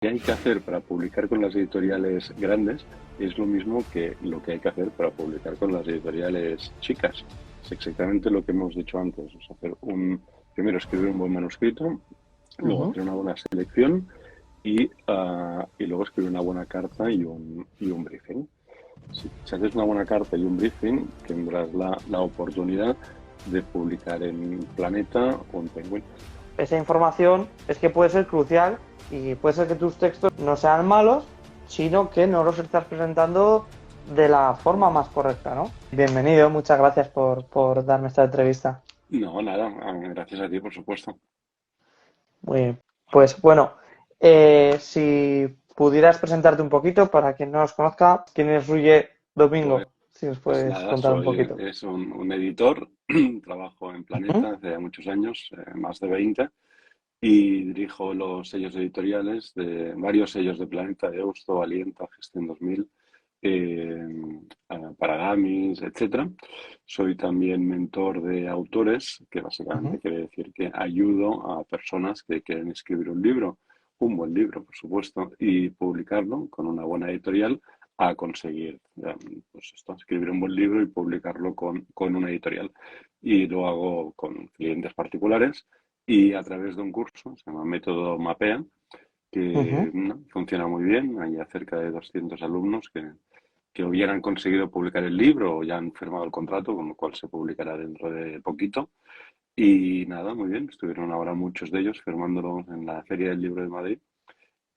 que hay que hacer para publicar con las editoriales grandes es lo mismo que lo que hay que hacer para publicar con las editoriales chicas. Es exactamente lo que hemos dicho antes. Es hacer primero escribir un buen manuscrito, luego Ujú. hacer una buena selección y luego escribir una buena carta y un briefing. Si haces una buena carta y un briefing, tendrás la oportunidad de publicar en Planeta o en Penguin. Esa información es que puede ser crucial y puede ser que tus textos no sean malos, sino que no los estás presentando de la forma más correcta, ¿no? Bienvenido, muchas gracias por darme esta entrevista. No, nada, gracias a ti, por supuesto. Muy bien. Pues bueno, si pudieras presentarte un poquito para quien no os conozca, ¿quién es Ruye Pues, Domingo? Si os pues puedes nada, contar un soy poquito. es un editor, trabajo en Ujú, Planeta hace muchos años, más de 20, y dirijo los sellos editoriales de varios sellos de Planeta, de Eusto, Alienta, Gestión 2000, eh, Paradamis, etcétera. Soy también mentor de autores, que ujú. básicamente quiere decir que ayudo a personas que quieren escribir un libro, un buen libro, por supuesto, y publicarlo con una buena editorial a conseguir pues esto, escribir un buen libro y publicarlo con una editorial. Y lo hago con clientes particulares y a través de un curso, se llama Método Mapea, que Ujú. ¿no? Funciona muy bien. Hay cerca de 200 alumnos que hubieran conseguido publicar el libro o ya han firmado el contrato, con lo cual se publicará dentro de poquito. Y nada, muy bien. Estuvieron ahora muchos de ellos firmándolo en la Feria del Libro de Madrid.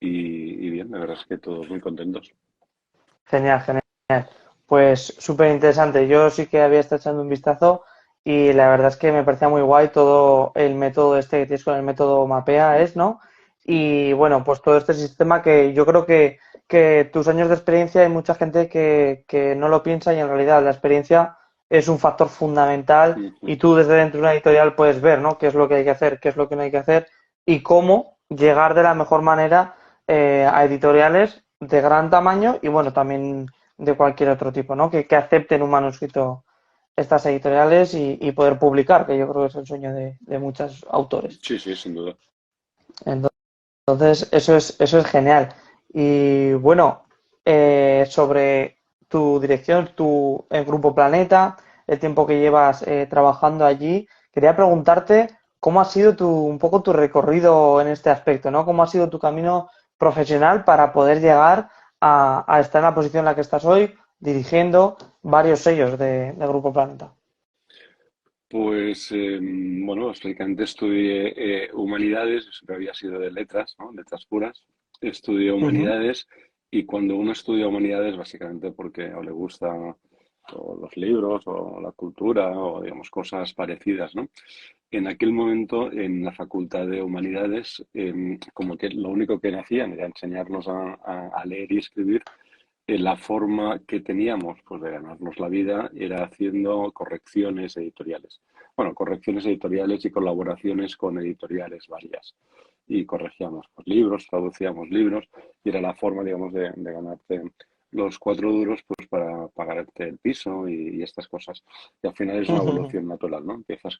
Y bien, la verdad es que todos muy contentos. Genial, genial. Pues súper interesante. Yo sí que había estado echando un vistazo y la verdad es que me parecía muy guay todo el método este que tienes con el método Mapea, ¿es, no? Y bueno, pues todo este sistema que yo creo que tus años de experiencia hay mucha gente que no lo piensa y en realidad la experiencia es un factor fundamental y tú desde dentro de una editorial puedes ver, ¿no? Qué es lo que hay que hacer, qué es lo que no hay que hacer y cómo llegar de la mejor manera a editoriales de gran tamaño y bueno, también de cualquier otro tipo, ¿no? Que acepten un manuscrito estas editoriales y poder publicar, que yo creo que es el sueño de muchos autores. Sí, sí, sin duda. Entonces, eso es genial. Y bueno, sobre tu dirección, tu el Grupo Planeta, el tiempo que llevas trabajando allí, quería preguntarte cómo ha sido un poco tu recorrido en este aspecto, ¿no? ¿Cómo ha sido tu camino profesional para poder llegar a estar en la posición en la que estás hoy, dirigiendo varios sellos de Grupo Planeta? Pues bueno, básicamente estudié humanidades, yo siempre había sido de letras, ¿no? Letras puras. Estudié Ujú, humanidades y cuando uno estudia humanidades, básicamente porque o le gustan o los libros o la cultura o digamos cosas parecidas, ¿no? En aquel momento en la Facultad de Humanidades, como que lo único que hacían era enseñarnos a leer y escribir, la forma que teníamos pues, de ganarnos la vida era haciendo correcciones editoriales. Bueno, correcciones editoriales y colaboraciones con editoriales varias. Y corregíamos pues, libros, traducíamos libros y era la forma, digamos, de ganarte los 4 duros pues, para pagarte el piso y estas cosas. Y al final es una ujú, evolución natural, ¿no? Empiezas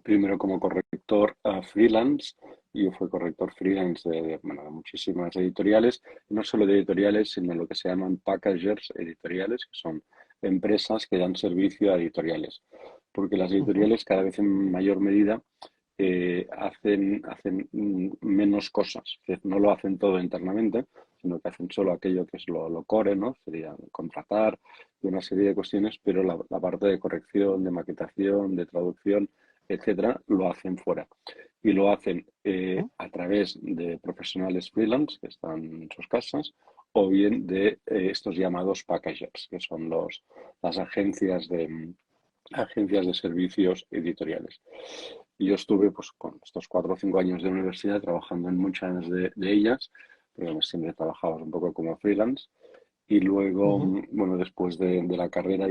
primero como corrector freelance. Yo fui corrector freelance bueno, de muchísimas editoriales, no solo de editoriales, sino lo que se llaman packagers editoriales, que son empresas que dan servicio a editoriales. Porque las ujú, editoriales cada vez en mayor medida hacen menos cosas, es decir, no lo hacen todo internamente, sino que hacen solo aquello que es lo core, ¿no? Sería contratar y una serie de cuestiones, pero la parte de corrección, de maquetación, de traducción, etcétera, lo hacen fuera. Y lo hacen ujú. a través de profesionales freelance que están en sus casas o bien de estos llamados packagers, que son las agencias de servicios editoriales. Y yo estuve pues, con estos 4 o 5 años de universidad trabajando en muchas de ellas, pero siempre trabajaba un poco como freelance. Y luego, Ujú, bueno, después de la carrera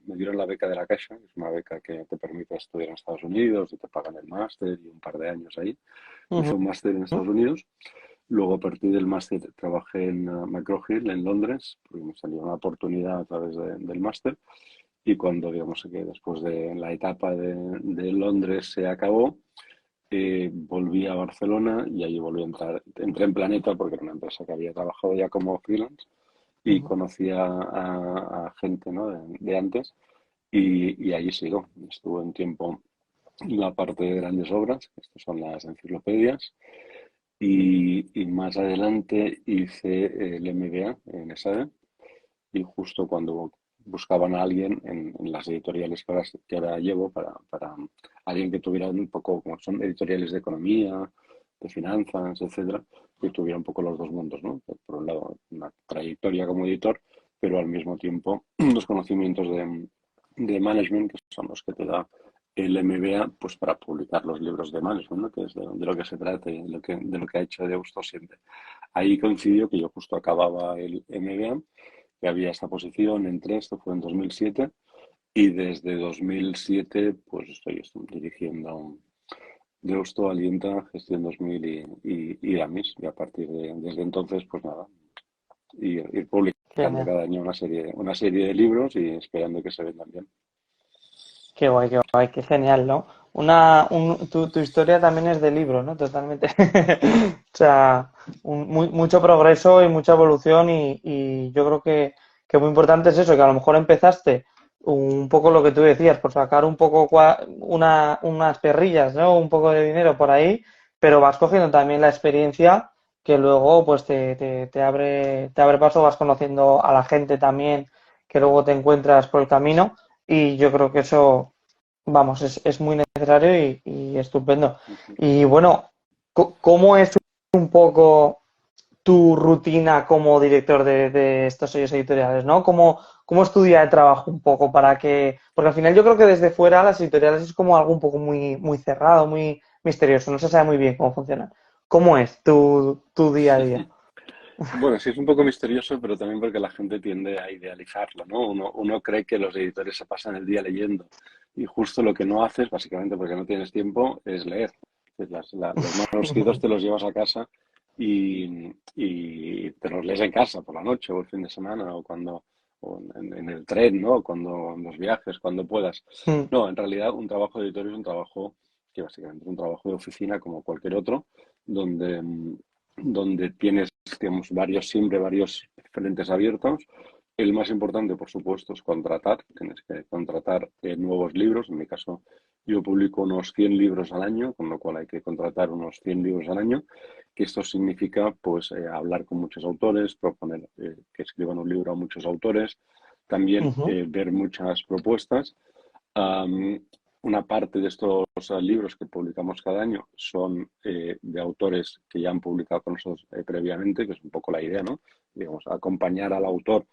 me dieron la beca de la Caixa, que es una beca que te permite estudiar en Estados Unidos y te pagan el máster y un par de años ahí. ujú, Hice un máster en Estados Unidos. Luego, a partir del máster, trabajé en McGraw Hill, en Londres, porque me salió una oportunidad a través del máster. Y cuando, digamos que después de la etapa de Londres se acabó, volví a Barcelona y ahí volví a entrar. Entré en Planeta porque era una empresa que había trabajado ya como freelance y Ujú. conocía a gente, ¿no? de antes y allí sigo. Estuve un tiempo en la parte de grandes obras, estas son las enciclopedias, y más adelante hice el MBA en ESADE y justo cuando buscaban a alguien en las editoriales que ahora llevo para alguien que tuviera un poco, como son editoriales de economía, de finanzas, etcétera, que tuviera un poco los dos mundos, ¿no? Por un lado, una trayectoria como editor, pero al mismo tiempo los conocimientos de management, que son los que te da el MBA, pues para publicar los libros de management, ¿no? Que es de lo que se trata y de lo que ha hecho Deusto siempre. Ahí coincidió que yo justo acababa el MBA, que había esta posición, entré, esto fue en 2007, y desde 2007 pues estoy dirigiendo Deusto, Alienta, Gestión 2000 y Damis, y a partir desde entonces, pues nada, ir publicando Genial. cada año una serie de libros y esperando que se vendan bien. Qué guay, qué genial, ¿no? Tu historia también es de libro, ¿no? Totalmente. O sea, mucho progreso y mucha evolución y yo creo que muy importante es eso, que a lo mejor empezaste un poco lo que tú decías, por sacar un poco unas perrillas, ¿no? Un poco de dinero por ahí, pero vas cogiendo también la experiencia que luego pues te abre paso, vas conociendo a la gente también que luego te encuentras por el camino. Y yo creo que eso, vamos, es muy necesario y estupendo. Ujú. Y bueno, ¿cómo es un poco tu rutina como director de estos sellos editoriales, ¿no? ¿Cómo es tu día de trabajo un poco para que, porque al final yo creo que desde fuera las editoriales es como algo un poco muy, muy cerrado, muy misterioso, no se sabe muy bien cómo funcionan. ¿Cómo es tu día a día? Bueno, sí es un poco misterioso, pero también porque la gente tiende a idealizarlo, ¿no? Uno cree que los editores se pasan el día leyendo y justo lo que no haces, básicamente porque no tienes tiempo, es leer. Es los manuscritos te los llevas a casa y te los lees en casa por la noche o el fin de semana o en el tren, ¿no? Cuando en los viajes, cuando puedas. Mm, No, en realidad un trabajo de editor es un trabajo que básicamente es un trabajo de oficina como cualquier otro, donde, donde tienes, digamos, siempre varios frentes abiertos. El más importante, por supuesto, es contratar. Tienes que contratar nuevos libros. En mi caso, yo publico unos 100 libros al año, con lo cual hay que contratar unos 100 libros al año, que esto significa, pues, hablar con muchos autores, proponer que escriban un libro a muchos autores, también ujú, ver muchas propuestas. Am, una parte de estos libros que publicamos cada año son de autores que ya han publicado con nosotros previamente, que es un poco la idea, ¿no? Digamos, acompañar al autor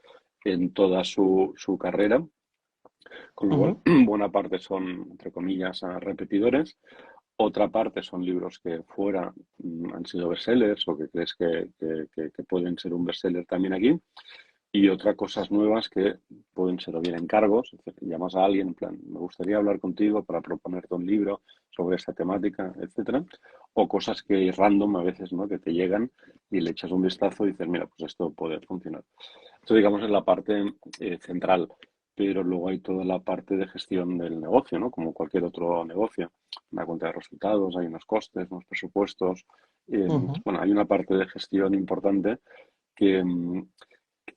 en toda su carrera, con lo cual ujú, buena parte son, entre comillas, repetidores. Otra parte son libros que fuera han sido bestsellers o que crees que pueden ser un bestseller también aquí. Y otra, cosas nuevas que pueden ser o bien encargos, es decir, llamas a alguien, en plan, me gustaría hablar contigo para proponerte un libro sobre esta temática, etcétera, o cosas que random a veces, ¿no? Que te llegan y le echas un vistazo y dices, mira, pues esto puede funcionar. Esto, digamos, es la parte central, pero luego hay toda la parte de gestión del negocio, ¿no? Como cualquier otro negocio, una cuenta de resultados, hay unos costes, unos presupuestos, ujú. bueno, hay una parte de gestión importante que,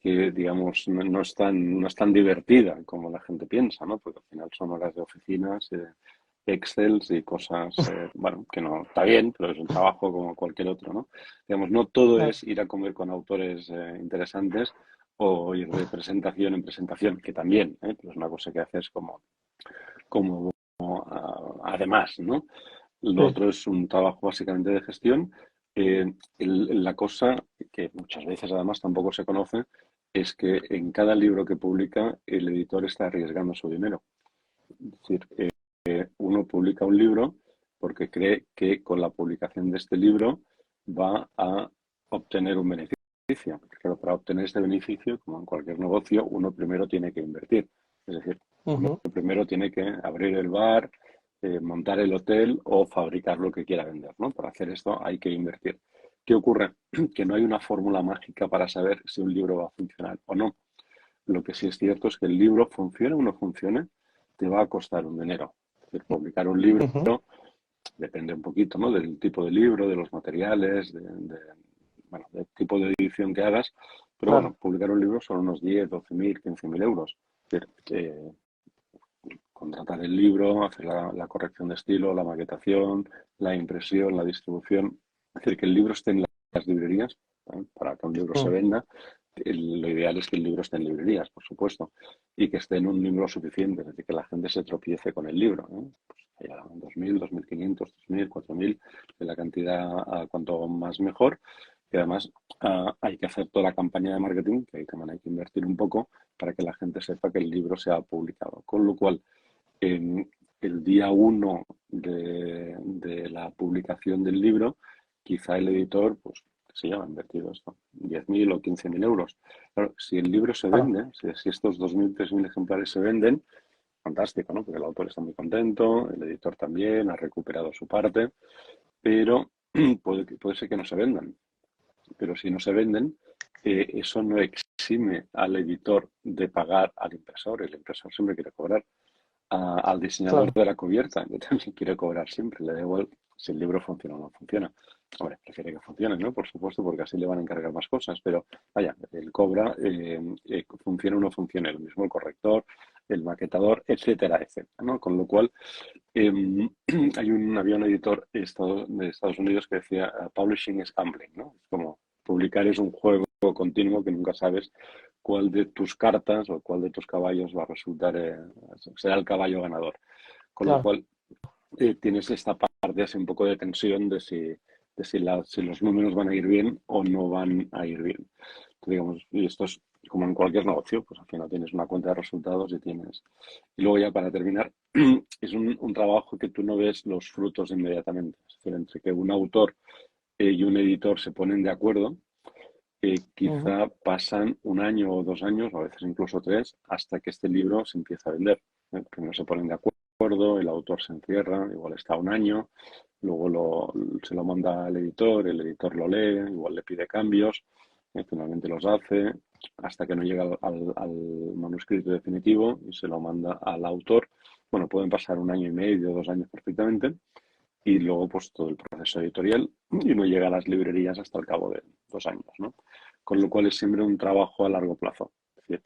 digamos, no es tan divertida como la gente piensa, ¿no? Porque al final son horas de oficinas, Excels y cosas, bueno, que no está bien, pero es un trabajo como cualquier otro, ¿no? Digamos, no todo Claro. es ir a comer con autores interesantes o ir de presentación en presentación, que también, pero es una cosa que haces como además, ¿no? Lo Sí. otro es un trabajo básicamente de gestión. La cosa que muchas veces además tampoco se conoce es que en cada libro que publica el editor está arriesgando su dinero. Es decir, uno publica un libro porque cree que con la publicación de este libro va a obtener un beneficio. Pero para obtener este beneficio, como en cualquier negocio, uno primero tiene que invertir. Es decir, uno Ujú. primero tiene que abrir el bar, montar el hotel o fabricar lo que quiera vender, ¿no? Para hacer esto hay que invertir. ¿Qué ocurre? Que no hay una fórmula mágica para saber si un libro va a funcionar o no. Lo que sí es cierto es que el libro, funcione o no funcione, te va a costar un dinero. Es decir, publicar un libro Ujú. depende un poquito, ¿no? Del tipo de libro, de los materiales, bueno, del tipo de edición que hagas. Pero bueno, claro, publicar un libro son unos 10, 12.000, 15.000 euros. Es decir, contratar el libro, hacer la corrección de estilo, la maquetación, la impresión, la distribución. Es decir, que el libro esté en las librerías, ¿vale? Para que un libro se mm, venda, lo ideal es que el libro esté en librerías, por supuesto, y que esté en un número suficiente, es decir, que la gente se tropiece con el libro, ¿no? Pues haya 2.000, 2.500, 3.000, 4.000, de la cantidad cuanto más mejor. Y además hay que hacer toda la campaña de marketing, que ahí también hay que invertir un poco para que la gente sepa que el libro se ha publicado. Con lo cual, en el día uno de la publicación del libro, quizá el editor, pues, se llama invertido esto, 10.000 o 15.000 euros. Claro, si el libro se claro, vende, si estos 2.000, 3.000 ejemplares se venden, fantástico, ¿no? Porque el autor está muy contento, el editor también, ha recuperado su parte, pero puede ser que no se vendan. Pero si no se venden, eso no exime al editor de pagar al impresor. El impresor siempre quiere cobrar al diseñador claro, de la cubierta, que también quiere cobrar siempre, le da igual si el libro funciona o no funciona. Hombre, prefiere que funcione, ¿no? Por supuesto, porque así le van a encargar más cosas, pero vaya, él cobra, funcione o no funcione, lo mismo el corrector, el maquetador, etcétera, etcétera, ¿no? Con lo cual, eh, había un editor de Estados Unidos que decía, publishing is gambling, ¿no? Es como publicar es un juego continuo que nunca sabes cuál de tus cartas o cuál de tus caballos va a resultar, será el caballo ganador. Con lo claro. cual, tienes esta parte así un poco de tensión si los números van a ir bien o no van a ir bien. Entonces, digamos, y esto es como en cualquier negocio, pues al final tienes una cuenta de resultados y tienes. Y luego ya para terminar, es un trabajo que tú no ves los frutos inmediatamente. Es decir, entre que un autor y un editor se ponen de acuerdo, Ujú, quizá pasan un año o 2 años, o a veces incluso 3, hasta que este libro se empieza a vender. Primero se ponen de acuerdo, el autor se encierra, igual está un año, luego se lo manda al editor, el editor lo lee, igual le pide cambios, finalmente los hace, hasta que no llega al manuscrito definitivo y se lo manda al autor. Bueno, pueden pasar un año y medio, 2 años perfectamente, y luego pues todo el proceso editorial y no llega a las librerías hasta el cabo de 2 años, ¿no? Con lo cual es siempre un trabajo a largo plazo. Es decir,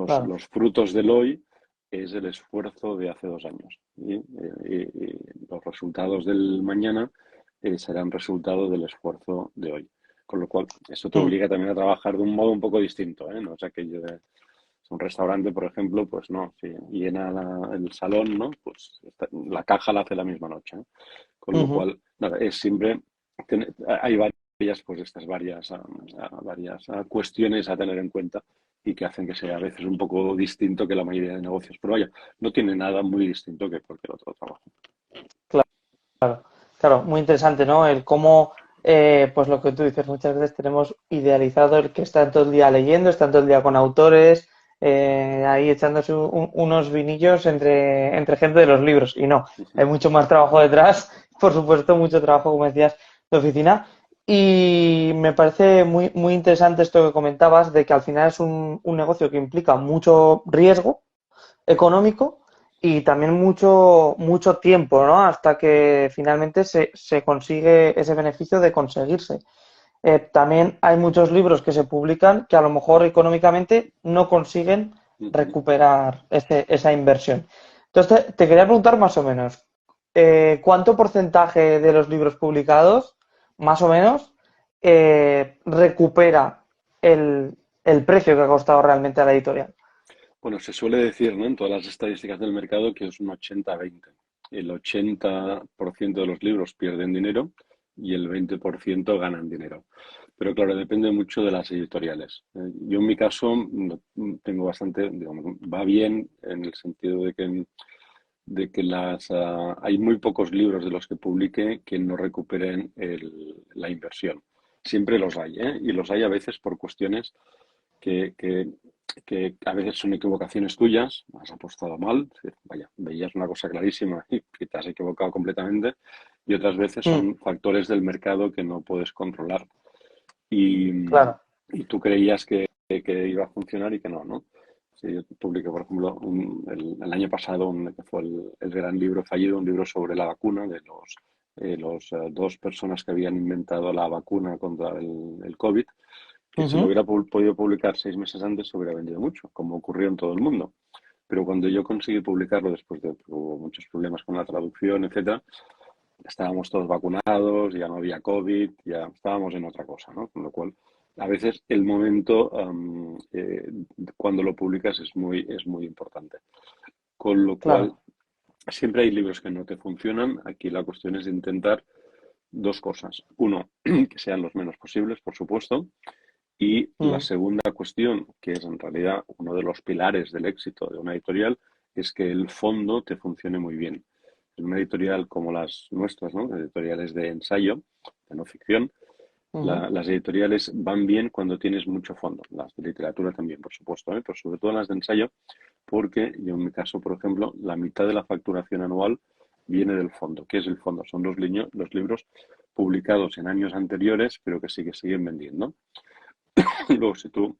claro, los frutos del hoy es el esfuerzo de hace 2 años y los resultados del mañana serán resultado del esfuerzo de hoy. Con lo cual, eso te mm, obliga también a trabajar de un modo un poco distinto, ¿eh? No es aquello de un restaurante, por ejemplo, pues no, si llena el salón, ¿no? Pues la caja la hace la misma noche, ¿no? Con lo ujú. cual, nada, es siempre, hay varias, pues estas varias cuestiones a tener en cuenta y que hacen que sea a veces un poco distinto que la mayoría de negocios. Pero vaya, no tiene nada muy distinto que cualquier otro trabajo. Claro, muy interesante, ¿no? El cómo, pues lo que tú dices, muchas veces tenemos idealizado el que está todo el día leyendo, está todo el día con autores, ahí echándose unos vinillos entre gente de los libros. Y no, Sí, sí. hay mucho más trabajo detrás, por supuesto, mucho trabajo, como decías, de oficina. Y me parece muy, muy interesante esto que comentabas, de que al final es un negocio que implica mucho riesgo económico y también mucho, mucho tiempo, ¿no? Hasta que finalmente se consigue ese beneficio de conseguirse. También hay muchos libros que se publican que a lo mejor económicamente no consiguen Ujú. recuperar esa inversión. Entonces, te quería preguntar más o menos, ¿cuánto porcentaje de los libros publicados, más o menos, recupera el precio que ha costado realmente a la editorial? Bueno, se suele decir, ¿no? En todas las estadísticas del mercado que es un 80-20. El 80% de los libros pierden dinero y el 20% ganan dinero. Pero claro, depende mucho de las editoriales. Yo en mi caso tengo bastante, digamos, va bien en el sentido de que hay muy pocos libros de los que publique que no recuperen la inversión. Siempre los hay, ¿eh? Y los hay a veces por cuestiones que, que, que a veces son equivocaciones tuyas, has apostado mal, vaya, veías una cosa clarísima y te has equivocado completamente, y otras veces Mm, son factores del mercado que no puedes controlar y, claro. y tú creías que iba a funcionar y que no, ¿no? Sí, yo publiqué, por ejemplo, el año pasado, que fue el gran libro fallido, un libro sobre la vacuna los dos personas que habían inventado la vacuna contra el COVID, que si lo Ujú. hubiera podido publicar 6 meses antes se hubiera vendido mucho, como ocurrió en todo el mundo. Pero cuando yo conseguí publicarlo después de que hubo muchos problemas con la traducción, etcétera, estábamos todos vacunados, ya no había COVID, ya estábamos en otra cosa, ¿no? Con lo cual, a veces el momento cuando lo publicas es muy importante. Con lo cual, Claro. siempre hay libros que no te funcionan. Aquí la cuestión es intentar dos cosas. Uno, que sean los menos posibles, por supuesto. Y la Mm. segunda cuestión, que es en realidad uno de los pilares del éxito de una editorial, es que el fondo te funcione muy bien. En una editorial como las nuestras, ¿no? Editoriales de ensayo, de no ficción, Ujú. las editoriales van bien cuando tienes mucho fondo. Las de literatura también, por supuesto, ¿eh? Pero sobre todo las de ensayo, porque yo en mi caso, por ejemplo, la mitad de la facturación anual viene del fondo. ¿Qué es el fondo? Son los libros publicados en años anteriores, pero que sí que siguen vendiendo. Luego, si tú,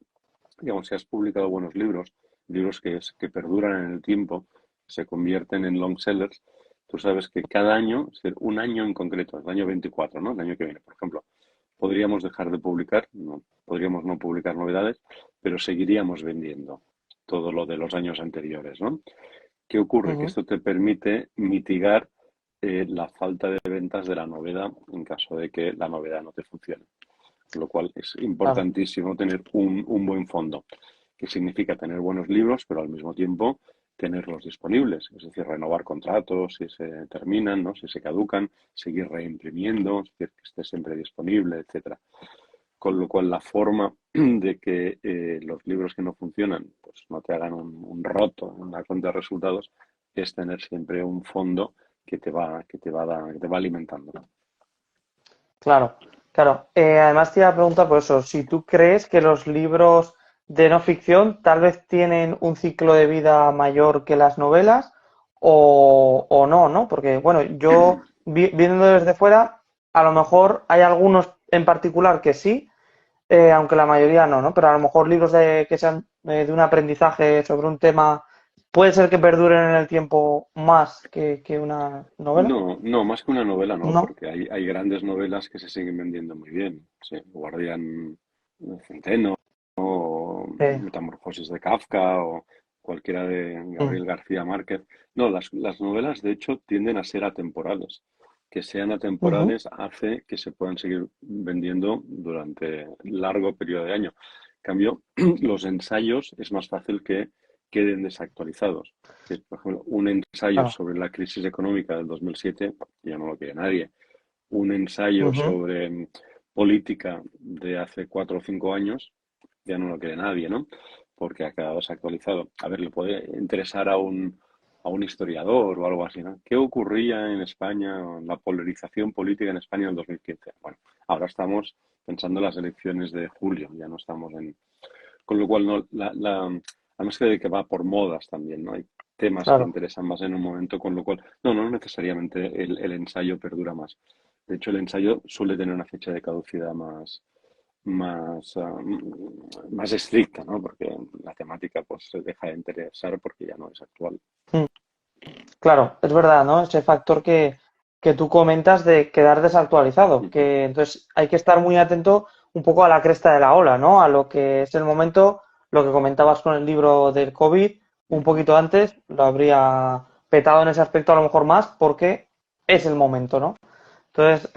digamos, si has publicado buenos libros, libros que perduran en el tiempo, se convierten en long sellers, tú sabes que cada año, es decir, un año en concreto, el año 24, ¿no? El año que viene, por ejemplo, podríamos dejar de publicar, no, podríamos no publicar novedades, pero seguiríamos vendiendo todo lo de los años anteriores, ¿no? ¿Qué ocurre? Que Ujú. esto te permite mitigar la falta de ventas de la novedad en caso de que la novedad no te funcione. Con lo cual es Claro. importantísimo tener un buen fondo, que significa tener buenos libros, pero al mismo tiempo tenerlos disponibles, es decir, renovar contratos si se terminan, ¿no? Si se caducan, seguir reimprimiendo, es decir, que esté siempre disponible, etcétera. Con lo cual, la forma de que los libros que no funcionan pues no te hagan un roto en la cuenta de resultados es tener siempre un fondo que te va alimentando. Claro, claro. Además te iba a preguntar por eso, si tú crees que los libros de no ficción tal vez tienen un ciclo de vida mayor que las novelas o no, ¿no? Porque, bueno, yo viendo desde fuera, a lo mejor hay algunos en particular que sí, aunque la mayoría no, ¿no? Pero a lo mejor libros que sean de un aprendizaje sobre un tema puede ser que perduren en el tiempo más que una novela, No, no, más que una novela no, ¿no? porque hay grandes novelas que se siguen vendiendo muy bien. Sí, Guardián Centeno o Eh, Metamorfosis de Kafka o cualquiera de mm, Gabriel García Márquez. No, las novelas de hecho tienden a ser atemporales. Que sean ujú. atemporales hace que se puedan seguir vendiendo durante largo periodo de año. En cambio, los ensayos es más fácil que queden desactualizados. Por ejemplo, un ensayo Claro. sobre la crisis económica del 2007 ya no lo quiere nadie. Un ensayo Ujú. sobre política de hace 4 o 5 años ya no lo quiere nadie, ¿no? Porque ha quedado desactualizado. A ver, le puede interesar a un historiador o algo así, ¿no? ¿Qué ocurría en España, la polarización política en España en el 2015? Bueno, ahora estamos pensando en las elecciones de julio, ya no estamos en... Con lo cual, no, además que va por modas también, ¿no? Hay temas que Claro, interesan más en un momento, con lo cual, no necesariamente el ensayo perdura más. De hecho, el ensayo suele tener una fecha de caducidad más, ah, más estricta, ¿no? Porque la temática pues se deja de interesar porque ya no es actual. mm, claro, es verdad, ¿no? Ese factor que tú comentas de quedar desactualizado, Ujú. que entonces hay que estar muy atento un poco a la cresta de la ola, ¿no? A lo que es el momento, lo que comentabas con el libro del COVID, un Ujú. poquito antes lo habría petado en ese aspecto a lo mejor más porque es el momento, ¿no? Entonces,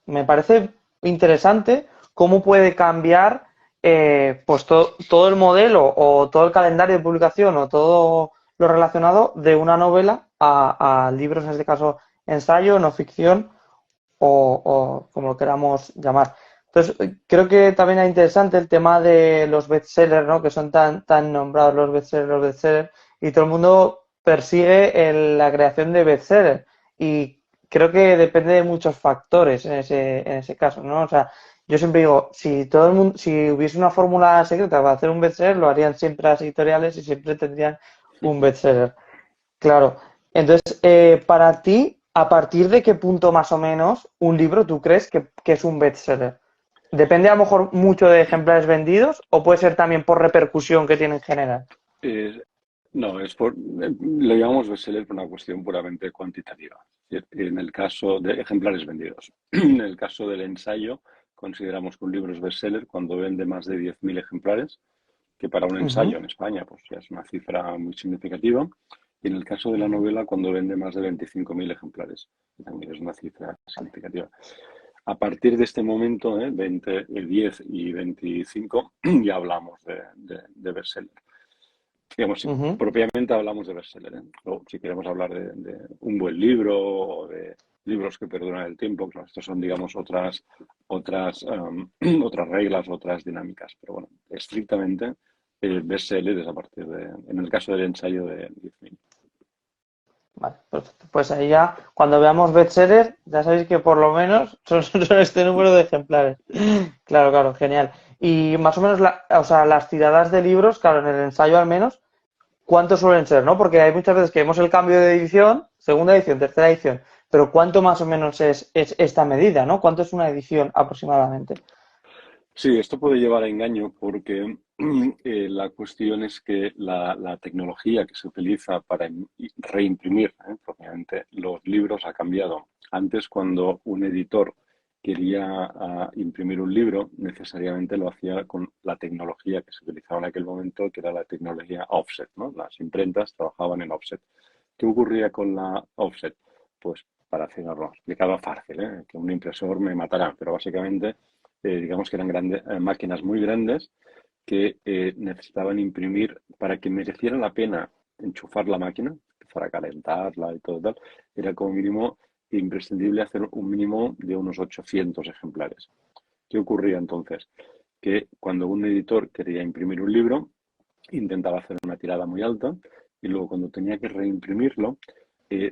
me parece interesante cómo puede cambiar pues todo el modelo o todo el calendario de publicación o todo lo relacionado de una novela a libros, en este caso ensayo, no ficción o como lo queramos llamar. Entonces, creo que también es interesante el tema de los bestsellers, ¿no? Que son tan nombrados los bestsellers, y todo el mundo persigue la creación de bestsellers. Y creo que depende de muchos factores en ese caso, ¿no? O sea, yo siempre digo, si todo el mundo, si hubiese una fórmula secreta para hacer un bestseller, lo harían siempre las editoriales y siempre tendrían un bestseller. Claro. Entonces, para ti, ¿a partir de qué punto más o menos un libro tú crees que es un bestseller? Depende a lo mejor mucho de ejemplares vendidos o puede ser también por repercusión que tiene en general. No, lo llamamos bestseller por una cuestión puramente cuantitativa. Es decir, en el caso de ejemplares vendidos. En el caso del ensayo, consideramos que un libro es bestseller cuando vende más de 10.000 ejemplares, que para un Ujú, ensayo en España pues ya es una cifra muy significativa. Y en el caso de la ujú. novela, cuando vende más de 25.000 ejemplares, que también es una cifra Vale. significativa. A partir de este momento, 20, 10 y 25, ya hablamos de bestseller. Digamos, si Ujú. propiamente hablamos de bestseller, ¿eh? O si queremos hablar de un buen libro o de libros que perduran el tiempo, claro, estos son, digamos, otras reglas, otras dinámicas. Pero bueno, estrictamente, bestseller es a partir en el caso del ensayo de 10.000. Vale, perfecto. Pues ahí ya, cuando veamos bestseller, ya sabéis que por lo menos son este número de ejemplares. Claro, claro, genial. Y más o menos, o sea, las tiradas de libros, claro, en el ensayo al menos, ¿cuántos suelen ser, no? Porque hay muchas veces que vemos el cambio de edición, segunda edición, tercera edición, pero ¿cuánto más o menos es esta medida, no? ¿Cuánto es una edición aproximadamente? Sí, esto puede llevar a engaño porque la cuestión es que la tecnología que se utiliza para reimprimir propiamente los libros ha cambiado. Antes, cuando un editor quería imprimir un libro, necesariamente lo hacía con la tecnología que se utilizaba en aquel momento, que era la tecnología offset, ¿no? Las imprentas trabajaban en offset. ¿Qué ocurría con la offset? Pues para hacerlo explicado fácil, que un impresor me matará, pero básicamente digamos que eran máquinas muy grandes que necesitaban imprimir para que mereciera la pena enchufar la máquina, empezar a calentarla y todo tal, era como mínimo imprescindible hacer un mínimo de unos 800 ejemplares. ¿Qué ocurría entonces? Que cuando un editor quería imprimir un libro, intentaba hacer una tirada muy alta y luego cuando tenía que reimprimirlo,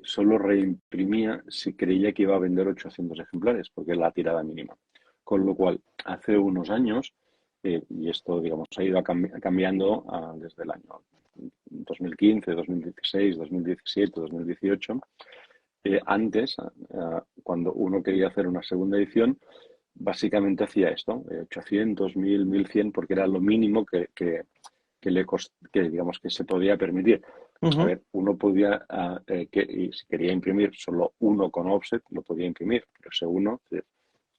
solo reimprimía si creía que iba a vender 800 ejemplares, porque es la tirada mínima. Con lo cual, hace unos años, y esto digamos ha ido cambiando desde el año 2015, 2016, 2017, 2018, antes, cuando uno quería hacer una segunda edición, básicamente hacía esto, 800, 1000, 1100, porque era lo mínimo que digamos que se podía permitir. A Ujú. ver, uno podía, y si quería imprimir solo uno con offset, lo podía imprimir, pero ese uno,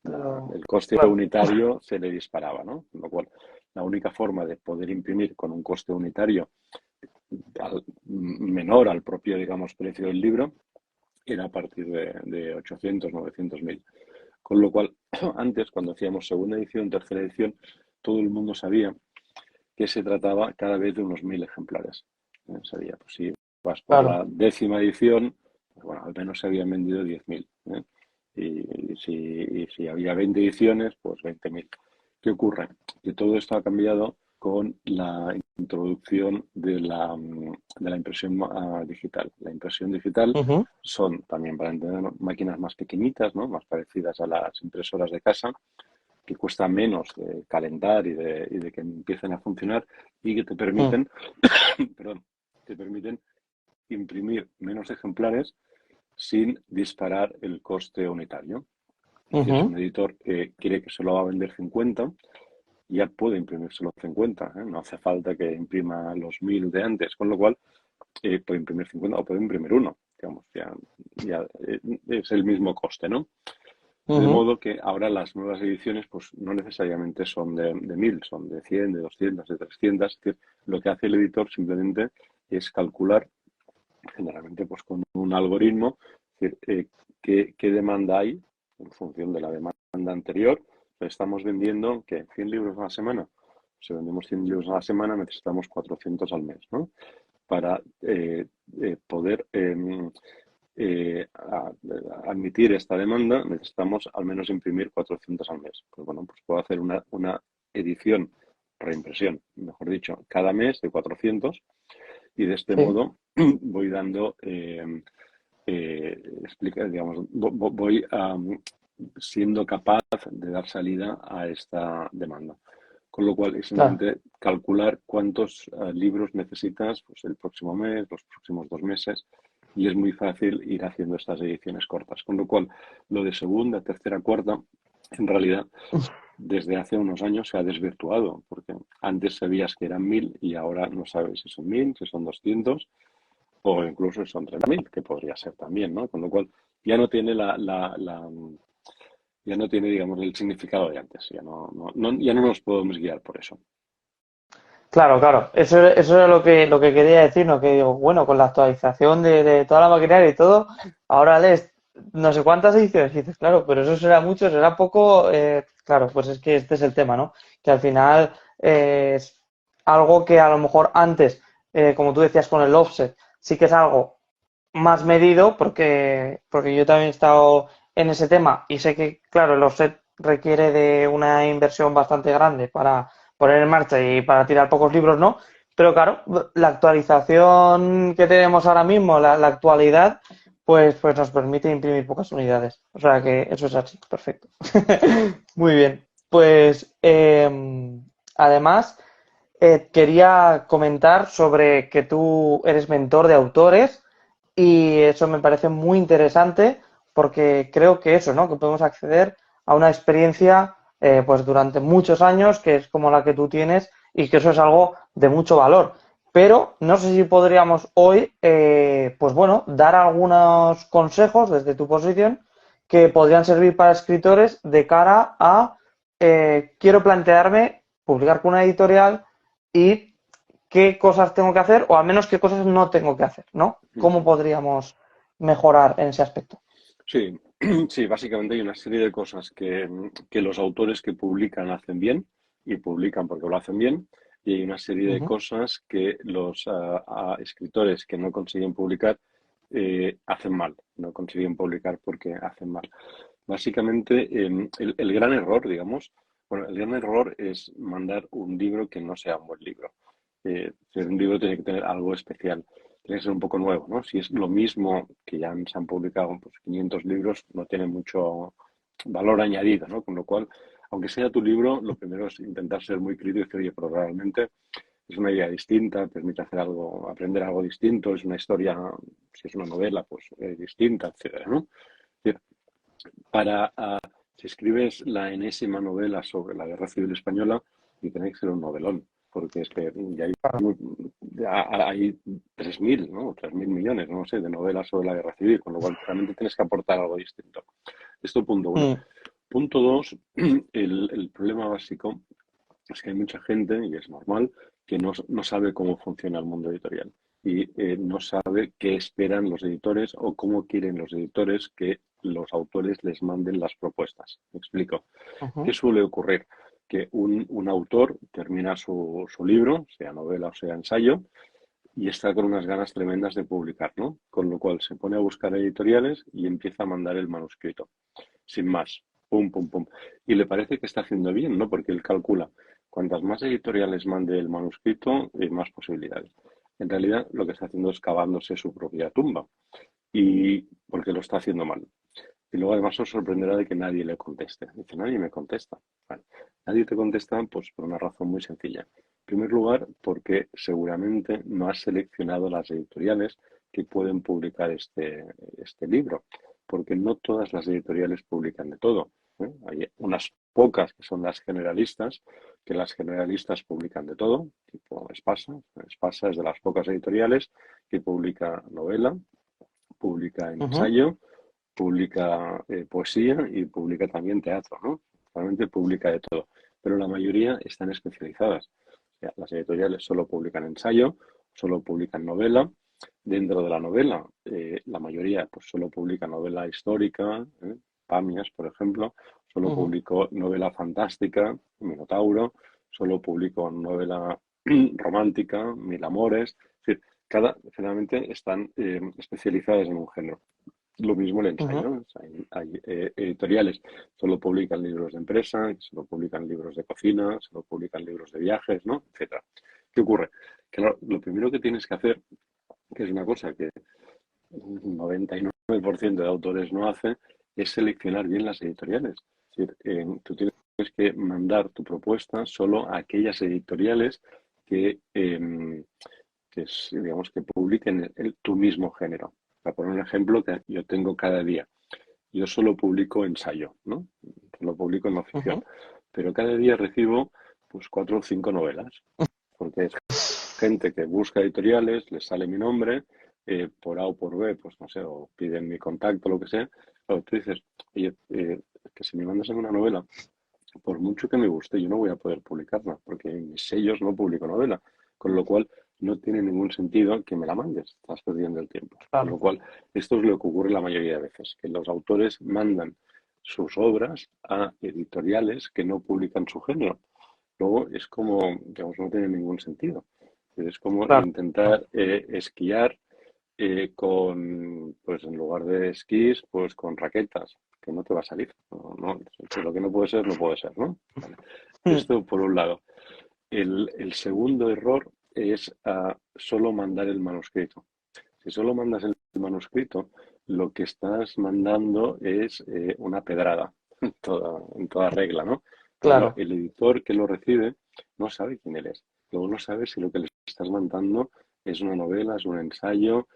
Pero, el coste claro. unitario se le disparaba, ¿no? Con lo cual, la única forma de poder imprimir con un coste unitario menor al propio, digamos, precio del libro era a partir de 800, 900 mil. Con lo cual, antes, cuando hacíamos segunda edición, tercera edición, todo el mundo sabía que se trataba cada vez de unos 1.000 ejemplares. Sabía, pues si vas por Claro. la décima edición, pues bueno, al menos se habían vendido 10.000. ¿Eh? Y si había 20 ediciones, pues 20.000. ¿Qué ocurre? Que todo esto ha cambiado con la introducción de la impresión digital. La impresión digital Ujú. son, también para entender, ¿no?, máquinas más pequeñitas, ¿no?, más parecidas a las impresoras de casa, que cuesta menos de calentar y de que empiecen a funcionar y que te Mm. permiten, perdón, te permiten imprimir menos ejemplares sin disparar el coste unitario. Es decir, si Ujú. un editor quiere que solo va a vender 50, ya puede imprimir solo 50, ¿eh? No hace falta que imprima los 1.000 de antes, con lo cual puede imprimir 50 o puede imprimir uno. Digamos, ya es el mismo coste, ¿no? De Ujú. modo que ahora las nuevas ediciones pues no necesariamente son de 1.000, son de 100, de 200, de 300. Es decir, lo que hace el editor simplemente es calcular, generalmente pues con un algoritmo, es decir, qué demanda hay en función de la demanda anterior. Estamos vendiendo, ¿qué?, 100 libros a la semana. Si vendemos 100 libros a la semana, necesitamos 400 al mes, ¿no? Para poder admitir esta demanda, necesitamos al menos imprimir 400 al mes. Pues bueno, pues puedo hacer una edición, reimpresión, mejor dicho, cada mes de 400 y de este Sí. modo voy dando, digamos, voy siendo capaz de dar salida a esta demanda. Con lo cual es Claro. simplemente calcular cuántos libros necesitas pues, el próximo mes, los próximos 2 meses, y es muy fácil ir haciendo estas ediciones cortas. Con lo cual, lo de segunda, tercera, cuarta, en realidad, desde hace unos años se ha desvirtuado, porque Antes sabías que eran 1000 y ahora no sabes si son 1000, si son 200 o incluso si son 3000, que podría ser también, ¿no? Con lo cual ya no tiene ya no tiene, digamos, el significado de antes. Ya no nos podemos guiar por eso. Claro, claro. Eso es lo que quería decir, ¿no? Que digo, bueno, con la actualización de toda la maquinaria y todo, ahora lees no sé cuántas ediciones y dices, claro, pero eso será mucho, será poco. Claro, pues es que este es el tema, ¿no? Que al final es algo que a lo mejor antes, como tú decías con el offset, sí que es algo más medido, porque yo también he estado en ese tema y sé que, claro, el offset requiere de una inversión bastante grande para poner en marcha y para tirar pocos libros, ¿no? Pero claro, la actualización que tenemos ahora mismo, la actualidad, pues nos permite imprimir pocas unidades. O sea que eso es así, perfecto. Muy bien. Pues además, quería comentar sobre que tú eres mentor de autores y eso me parece muy interesante porque creo que eso, ¿no? Que podemos acceder a una experiencia pues durante muchos años, que es como la que tú tienes, y que eso es algo de mucho valor. Pero no sé si podríamos hoy, pues bueno, dar algunos consejos desde tu posición que podrían servir para escritores de cara a quiero plantearme publicar con una editorial y qué cosas tengo que hacer o al menos qué cosas no tengo que hacer, ¿no? ¿Cómo Ujú. podríamos mejorar en ese aspecto? Sí, sí, básicamente hay una serie de cosas que los autores que publican hacen bien y publican porque lo hacen bien, y hay una serie de Ujú. cosas que los escritores que no consiguen publicar hacen mal, no consiguen publicar porque hacen mal. Básicamente, el gran error, digamos, bueno, el gran error es mandar un libro que no sea un buen libro. Un libro tiene que tener algo especial, tiene que ser un poco nuevo, ¿no? Si es lo mismo que ya se han publicado pues, 500 libros, no tiene mucho valor añadido, ¿no? Con lo cual, aunque sea tu libro, lo primero es intentar ser muy crítico y decir, oye, pero realmente es una idea distinta, permite hacer algo, aprender algo distinto, es una historia, si es una novela, pues distinta, etcétera, ¿no? Es decir, para, si escribes la enésima novela sobre la Guerra Civil Española, y tiene que ser un novelón, porque es que ya hay 3.000, ¿no? 3.000 millones, no sé, de novelas sobre la Guerra Civil, con lo cual realmente tienes que aportar algo distinto. Esto punto uno. Mm, Punto dos, el problema básico es que hay mucha gente, y es normal, que no sabe cómo funciona el mundo editorial y no sabe qué esperan los editores o cómo quieren los editores que los autores les manden las propuestas. Me explico. ¿Qué ujú, suele ocurrir? Que un autor termina su libro, sea novela o sea ensayo, y está con unas ganas tremendas de publicar, ¿no? Con lo cual se pone a buscar editoriales y empieza a mandar el manuscrito sin más. Pum, pum, pum. Y le parece que está haciendo bien, ¿no? Porque él calcula, cuantas más editoriales mande el manuscrito, más posibilidades. En realidad, lo que está haciendo es cavándose su propia tumba. Y porque lo está haciendo mal. Y luego además os sorprenderá de que nadie le conteste. Dice, nadie me contesta. Vale. Nadie te contesta, pues por una razón muy sencilla. En primer lugar, porque seguramente no has seleccionado las editoriales que pueden publicar este libro. Porque no todas las editoriales publican de todo, ¿eh? Hay unas pocas que son las generalistas, que las generalistas publican de todo, tipo Espasa. Espasa es de las pocas editoriales que publica novela, publica ujú, ensayo, publica poesía y publica también teatro, ¿no? Realmente publica de todo, pero la mayoría están especializadas. O sea, las editoriales solo publican ensayo, solo publican novela. Dentro de la novela, la mayoría pues solo publica novela histórica, Pamias, por ejemplo, solo ujú. publicó novela fantástica, Minotauro, solo publicó novela romántica, Mil Amores. Es decir, generalmente están especializadas en un género. Lo mismo el ensayo, Ujú, ¿no? O sea, hay editoriales que solo publican libros de empresa, que solo publican libros de cocina, solo publican libros de viajes, ¿no? Etcétera. ¿Qué ocurre? Que lo primero que tienes que hacer, que es una cosa que un 99% de autores no hace, es seleccionar bien las editoriales. Es decir, tú tienes que mandar tu propuesta solo a aquellas editoriales que, digamos, que publiquen tu mismo género. Para poner un ejemplo que yo tengo cada día. Yo solo publico ensayo, ¿no? Lo publico en no ficción. ujú. Pero cada día recibo pues 4 o 5 novelas, porque es gente que busca editoriales, les sale mi nombre, por A o por B, pues no sé, o piden mi contacto, lo que sea. Pero tú dices, oye, que si me mandas una novela, por mucho que me guste, yo no voy a poder publicarla, porque en mis sellos no publico novela, con lo cual no tiene ningún sentido que me la mandes, estás perdiendo el tiempo. Con lo Claro, cual, esto es lo que ocurre la mayoría de veces, que los autores mandan sus obras a editoriales que no publican su género. Luego es como, digamos, no tiene ningún sentido. Es como claro. intentar esquiar pues en lugar de esquís, pues con raquetas, que no te va a salir. No, no, si lo que no puede ser, no puede ser, ¿no? Vale. Mm, Esto por un lado. El segundo error es solo mandar el manuscrito. Si solo mandas el manuscrito, lo que estás mandando es una pedrada en toda regla, ¿no? Pero claro, claro, el editor que lo recibe no sabe quién eres. Luego no sabe si lo que le estás mandando es una novela, es un ensayo,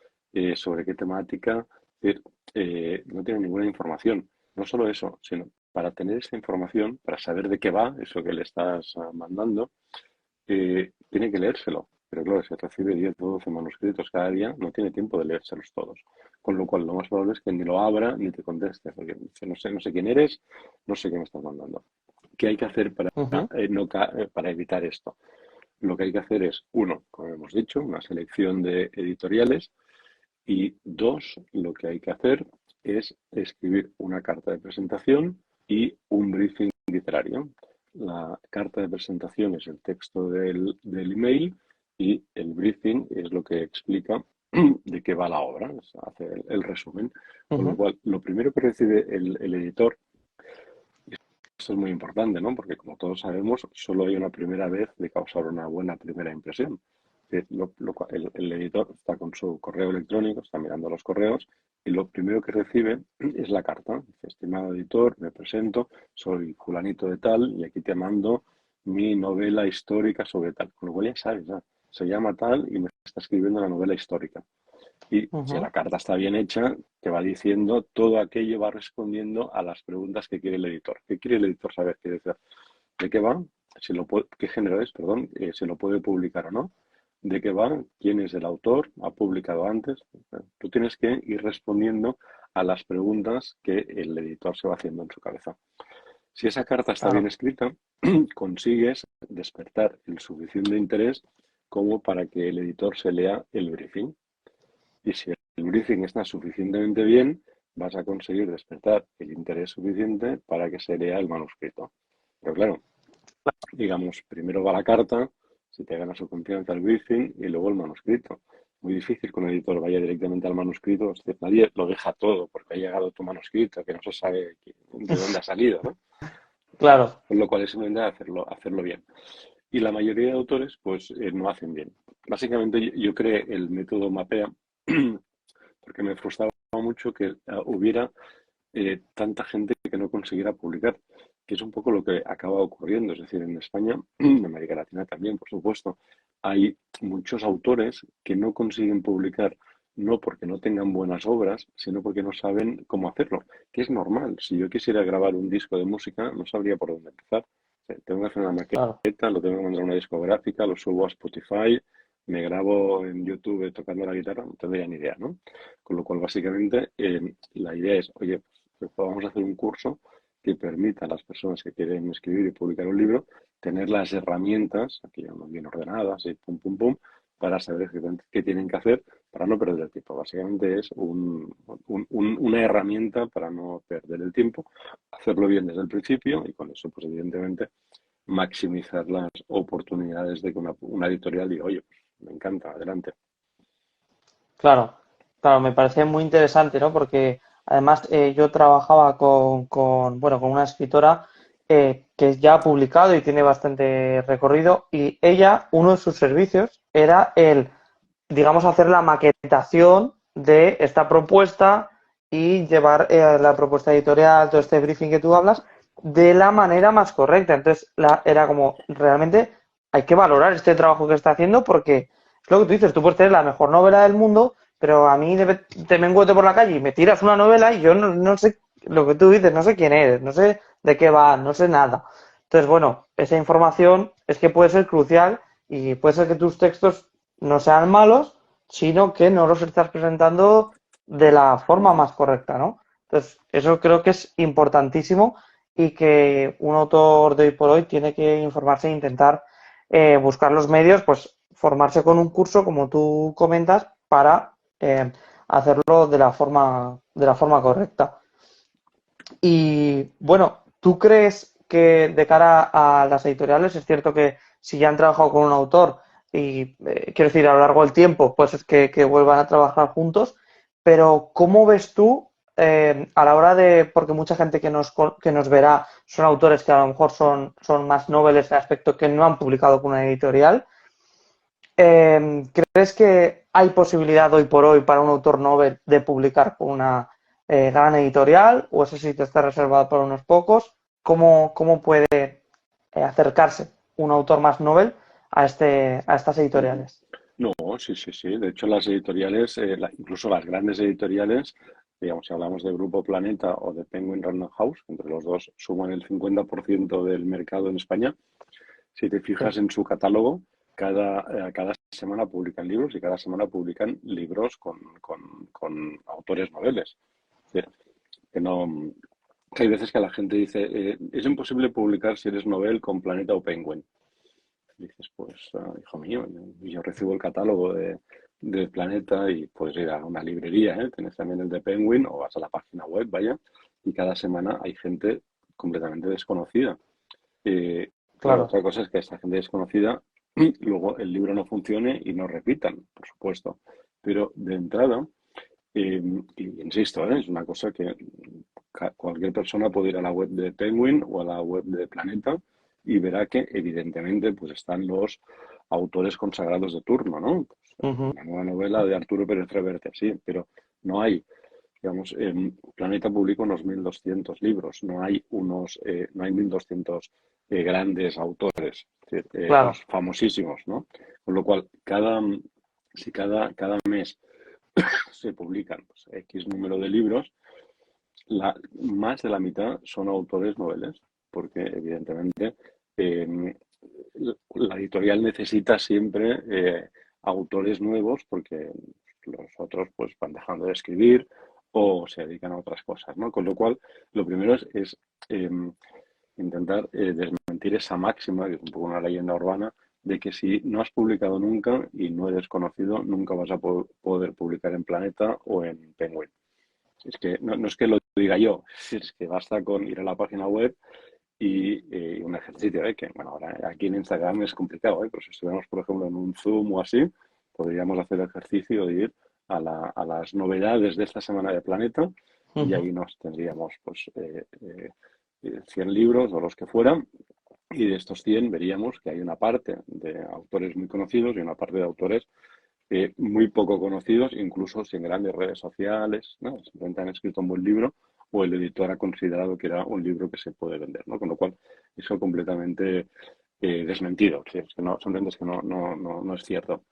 sobre qué temática. Es decir, no tiene ninguna información. No solo eso, sino para tener esta información, para saber de qué va eso que le estás mandando, tiene que leérselo. Pero claro, si recibe 10 o 12 manuscritos cada día, no tiene tiempo de leérselos todos. Con lo cual, lo más probable es que ni lo abra ni te conteste, porque dice, no sé quién eres, no sé qué me estás mandando. ¿Qué hay que hacer ujú, para evitar esto? Lo que hay que hacer es, uno, como hemos dicho, una selección de editoriales, y dos, lo que hay que hacer es escribir una carta de presentación y un briefing literario. La carta de presentación es el texto del email y el briefing es lo que explica de qué va la obra, es hacer el resumen. Con lo ujú. cual, lo primero que recibe el editor, esto es muy importante, ¿no? Porque como todos sabemos, solo hay una primera vez de causar una buena primera impresión. El editor está con su correo electrónico, está mirando los correos y lo primero que recibe es la carta. Dice, estimado editor, me presento, soy fulanito de tal y aquí te mando mi novela histórica sobre tal. Con lo cual ya sabes, ya, se llama tal y me está escribiendo la novela histórica. Y si Ujú. la carta está bien hecha, te va diciendo todo aquello, va respondiendo a las preguntas que quiere el editor. ¿Qué quiere el editor saber? Quiere decir, ¿de qué va? ¿Qué género es? Perdón, ¿se lo puede publicar o no? ¿De qué va? ¿Quién es el autor? ¿Ha publicado antes? Tú tienes que ir respondiendo a las preguntas que el editor se va haciendo en su cabeza. Si esa carta está bien Claro, escrita, consigues despertar el suficiente interés como para que el editor se lea el briefing. Y si el briefing está suficientemente bien, vas a conseguir despertar el interés suficiente para que se lea el manuscrito. Pero claro, digamos, primero va la carta, si te gana su confianza el briefing y luego el manuscrito. Muy difícil que un editor vaya directamente al manuscrito, es decir, nadie lo deja todo porque ha llegado tu manuscrito, que no se sabe de dónde ha salido, ¿no? claro, Con lo cual es simplemente hacerlo bien. Y la mayoría de autores, pues, no hacen bien. Básicamente, yo creé el método MAPEA porque me frustraba mucho que hubiera tanta gente que no consiguiera publicar, que es un poco lo que acaba ocurriendo. Es decir, en España, en América Latina también, por supuesto, hay muchos autores que no consiguen publicar, no porque no tengan buenas obras, sino porque no saben cómo hacerlo, que es normal. Si yo quisiera grabar un disco de música, no sabría por dónde empezar. Tengo que hacer una claro. maqueta, lo tengo que mandar a una discográfica, lo subo a Spotify, me grabo en YouTube tocando la guitarra, no tendría ni idea, ¿no? Con lo cual, básicamente, la idea es, oye, pues vamos a hacer un curso que permita a las personas que quieren escribir y publicar un libro tener las herramientas, aquí bien ordenadas y pum, pum, pum, para saber exactamente qué tienen que hacer para no perder el tiempo. Básicamente es una herramienta para no perder el tiempo, hacerlo bien desde el principio y con eso, pues evidentemente, maximizar las oportunidades de que una editorial diga, oye, pues, me encanta, adelante. Claro, claro, me parece muy interesante, ¿no? Porque además yo trabajaba bueno, con una escritora que ya ha publicado y tiene bastante recorrido y ella, uno de sus servicios era digamos, hacer la maquetación de esta propuesta y llevar la propuesta editorial, todo este briefing que tú hablas, de la manera más correcta. Entonces, era como, realmente hay que valorar este trabajo que está haciendo porque es lo que tú dices, tú puedes tener la mejor novela del mundo, pero a mí te me encuentro por la calle y me tiras una novela y yo no sé lo que tú dices, no sé quién eres, no sé de qué va, no sé nada. Entonces, bueno, esa información es que puede ser crucial y puede ser que tus textos no sean malos, sino que no los estás presentando de la forma Ujú. más correcta, ¿no? Entonces, eso creo que es importantísimo y que un autor de hoy por hoy tiene que informarse e intentar buscar los medios, pues formarse con un curso, como tú comentas, para hacerlo de la forma correcta. Y bueno, ¿tú crees que de cara a las editoriales, es cierto que si ya han trabajado con un autor y quiero decir a lo largo del tiempo, pues es que vuelvan a trabajar juntos, pero ¿cómo ves tú a la hora de, porque mucha gente que nos verá son autores que a lo mejor son más noveles en aspecto que no han publicado con una editorial? ¿Crees que hay posibilidad hoy por hoy para un autor novel de publicar con una gran editorial o eso sí te está reservado para unos pocos? ¿Cómo puede acercarse un autor más novel a estas Ujú. editoriales? No, sí, sí, sí. De hecho, las editoriales, incluso las grandes editoriales, digamos, si hablamos de Grupo Planeta o de Penguin Random House, entre los dos suman el 50% del mercado en España. Si te Sí, fijas en su catálogo, cada semana publican libros y cada semana publican libros con autores noveles. Es decir, que no, que hay veces que la gente dice, es imposible publicar si eres novel con Planeta o Penguin. Dices, pues, hijo mío, yo recibo el catálogo de Planeta y puedes ir a una librería, ¿eh? Tienes también el de Penguin o vas a la página web, vaya, y cada semana hay gente completamente desconocida. Claro, claro. otra cosa es que esta gente desconocida luego el libro no funcione y no repitan, por supuesto. Pero de entrada, y insisto, es una cosa que cualquier persona puede ir a la web de Penguin o a la web de Planeta y verá que evidentemente pues están los autores consagrados de turno, ¿no? Pues, Ujú. una nueva novela de Arturo Pérez Reverte, sí, pero no hay, digamos, Planeta publica unos 1.200 libros, no hay 1.200 grandes autores, es decir, los Claro, famosísimos, ¿no? Con lo cual, si cada mes se publican pues, X número de libros, más de la mitad son autores noveles, porque evidentemente eh, la editorial necesita siempre autores nuevos porque los otros pues van dejando de escribir o se dedican a otras cosas, ¿no? Con lo cual, lo primero es eh, intentar desmentir esa máxima, que es un poco una leyenda urbana, de que si no has publicado nunca y no eres conocido, nunca vas a poder publicar en Planeta o en Penguin. Es que no es que lo diga yo, es que basta con ir a la página web y un ejercicio, que bueno, ahora aquí en Instagram es complicado, pero si estuviéramos, por ejemplo, en un Zoom o así, podríamos hacer el ejercicio de ir a las novedades de esta semana de Planeta y ujú, ahí nos tendríamos pues 100 libros o los que fueran y de estos 100 veríamos que hay una parte de autores muy conocidos y una parte de autores muy poco conocidos, incluso si en grandes redes sociales, ¿no? Simplemente han escrito un buen libro o el editor ha considerado que era un libro que se puede vender, ¿no? Con lo cual, eso completamente desmentido. Es que no, simplemente es que no es cierto.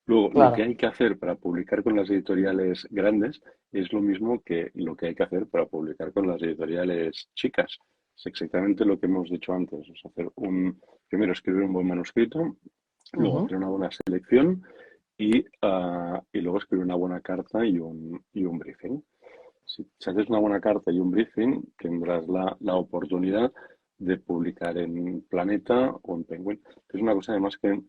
Luego, lo que claro. hay que hacer para publicar con las editoriales grandes es lo mismo que lo que hay que hacer para publicar con las editoriales chicas. Es exactamente lo que hemos dicho antes. Es hacer primero escribir un buen manuscrito, luego Ujú. hacer una buena selección y luego escribir una buena carta y un briefing. Si haces una buena carta y un briefing, tendrás la oportunidad de publicar en Planeta o en Penguin. Es una cosa además que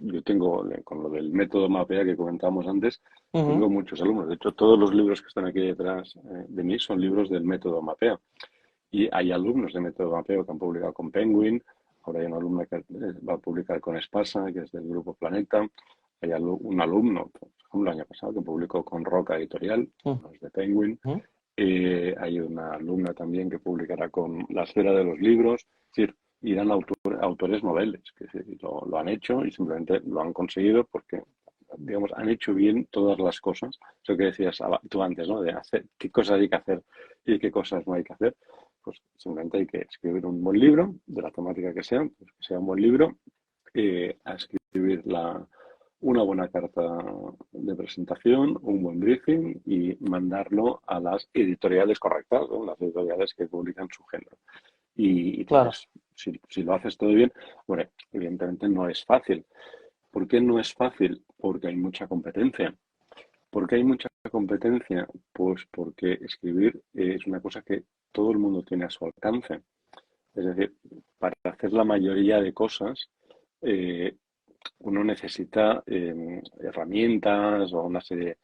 yo tengo, con lo del método MAPEA que comentábamos antes, tengo Ujú. muchos alumnos. De hecho, todos los libros que están aquí detrás de mí son libros del método MAPEA. Y hay alumnos de método MAPEA que han publicado con Penguin. Ahora hay un alumno que va a publicar con Espasa, que es del grupo Planeta. Hay un alumno, por ejemplo, el año pasado, que publicó con Roca Editorial, no es de Penguin. Ujú. Hay una alumna también que publicará con La Esfera de los Libros. Es decir, irán autores noveles que sí, lo han hecho y simplemente lo han conseguido porque, digamos, han hecho bien todas las cosas. Eso que decías tú antes, ¿no? De hacer qué cosas hay que hacer y qué cosas no hay que hacer. Pues simplemente hay que escribir un buen libro, de la temática que sea, pues que sea un buen libro, a escribir una buena carta de presentación, un buen briefing y mandarlo a las editoriales correctas, ¿no? Las editoriales que publican su género. y claro, tienes, si lo haces todo bien, bueno, evidentemente no es fácil. ¿Por qué no es fácil? Porque hay mucha competencia. ¿Por qué hay mucha competencia? Pues porque escribir es una cosa que todo el mundo tiene a su alcance. Es decir, para hacer la mayoría de cosas, eh, uno necesita herramientas o una serie,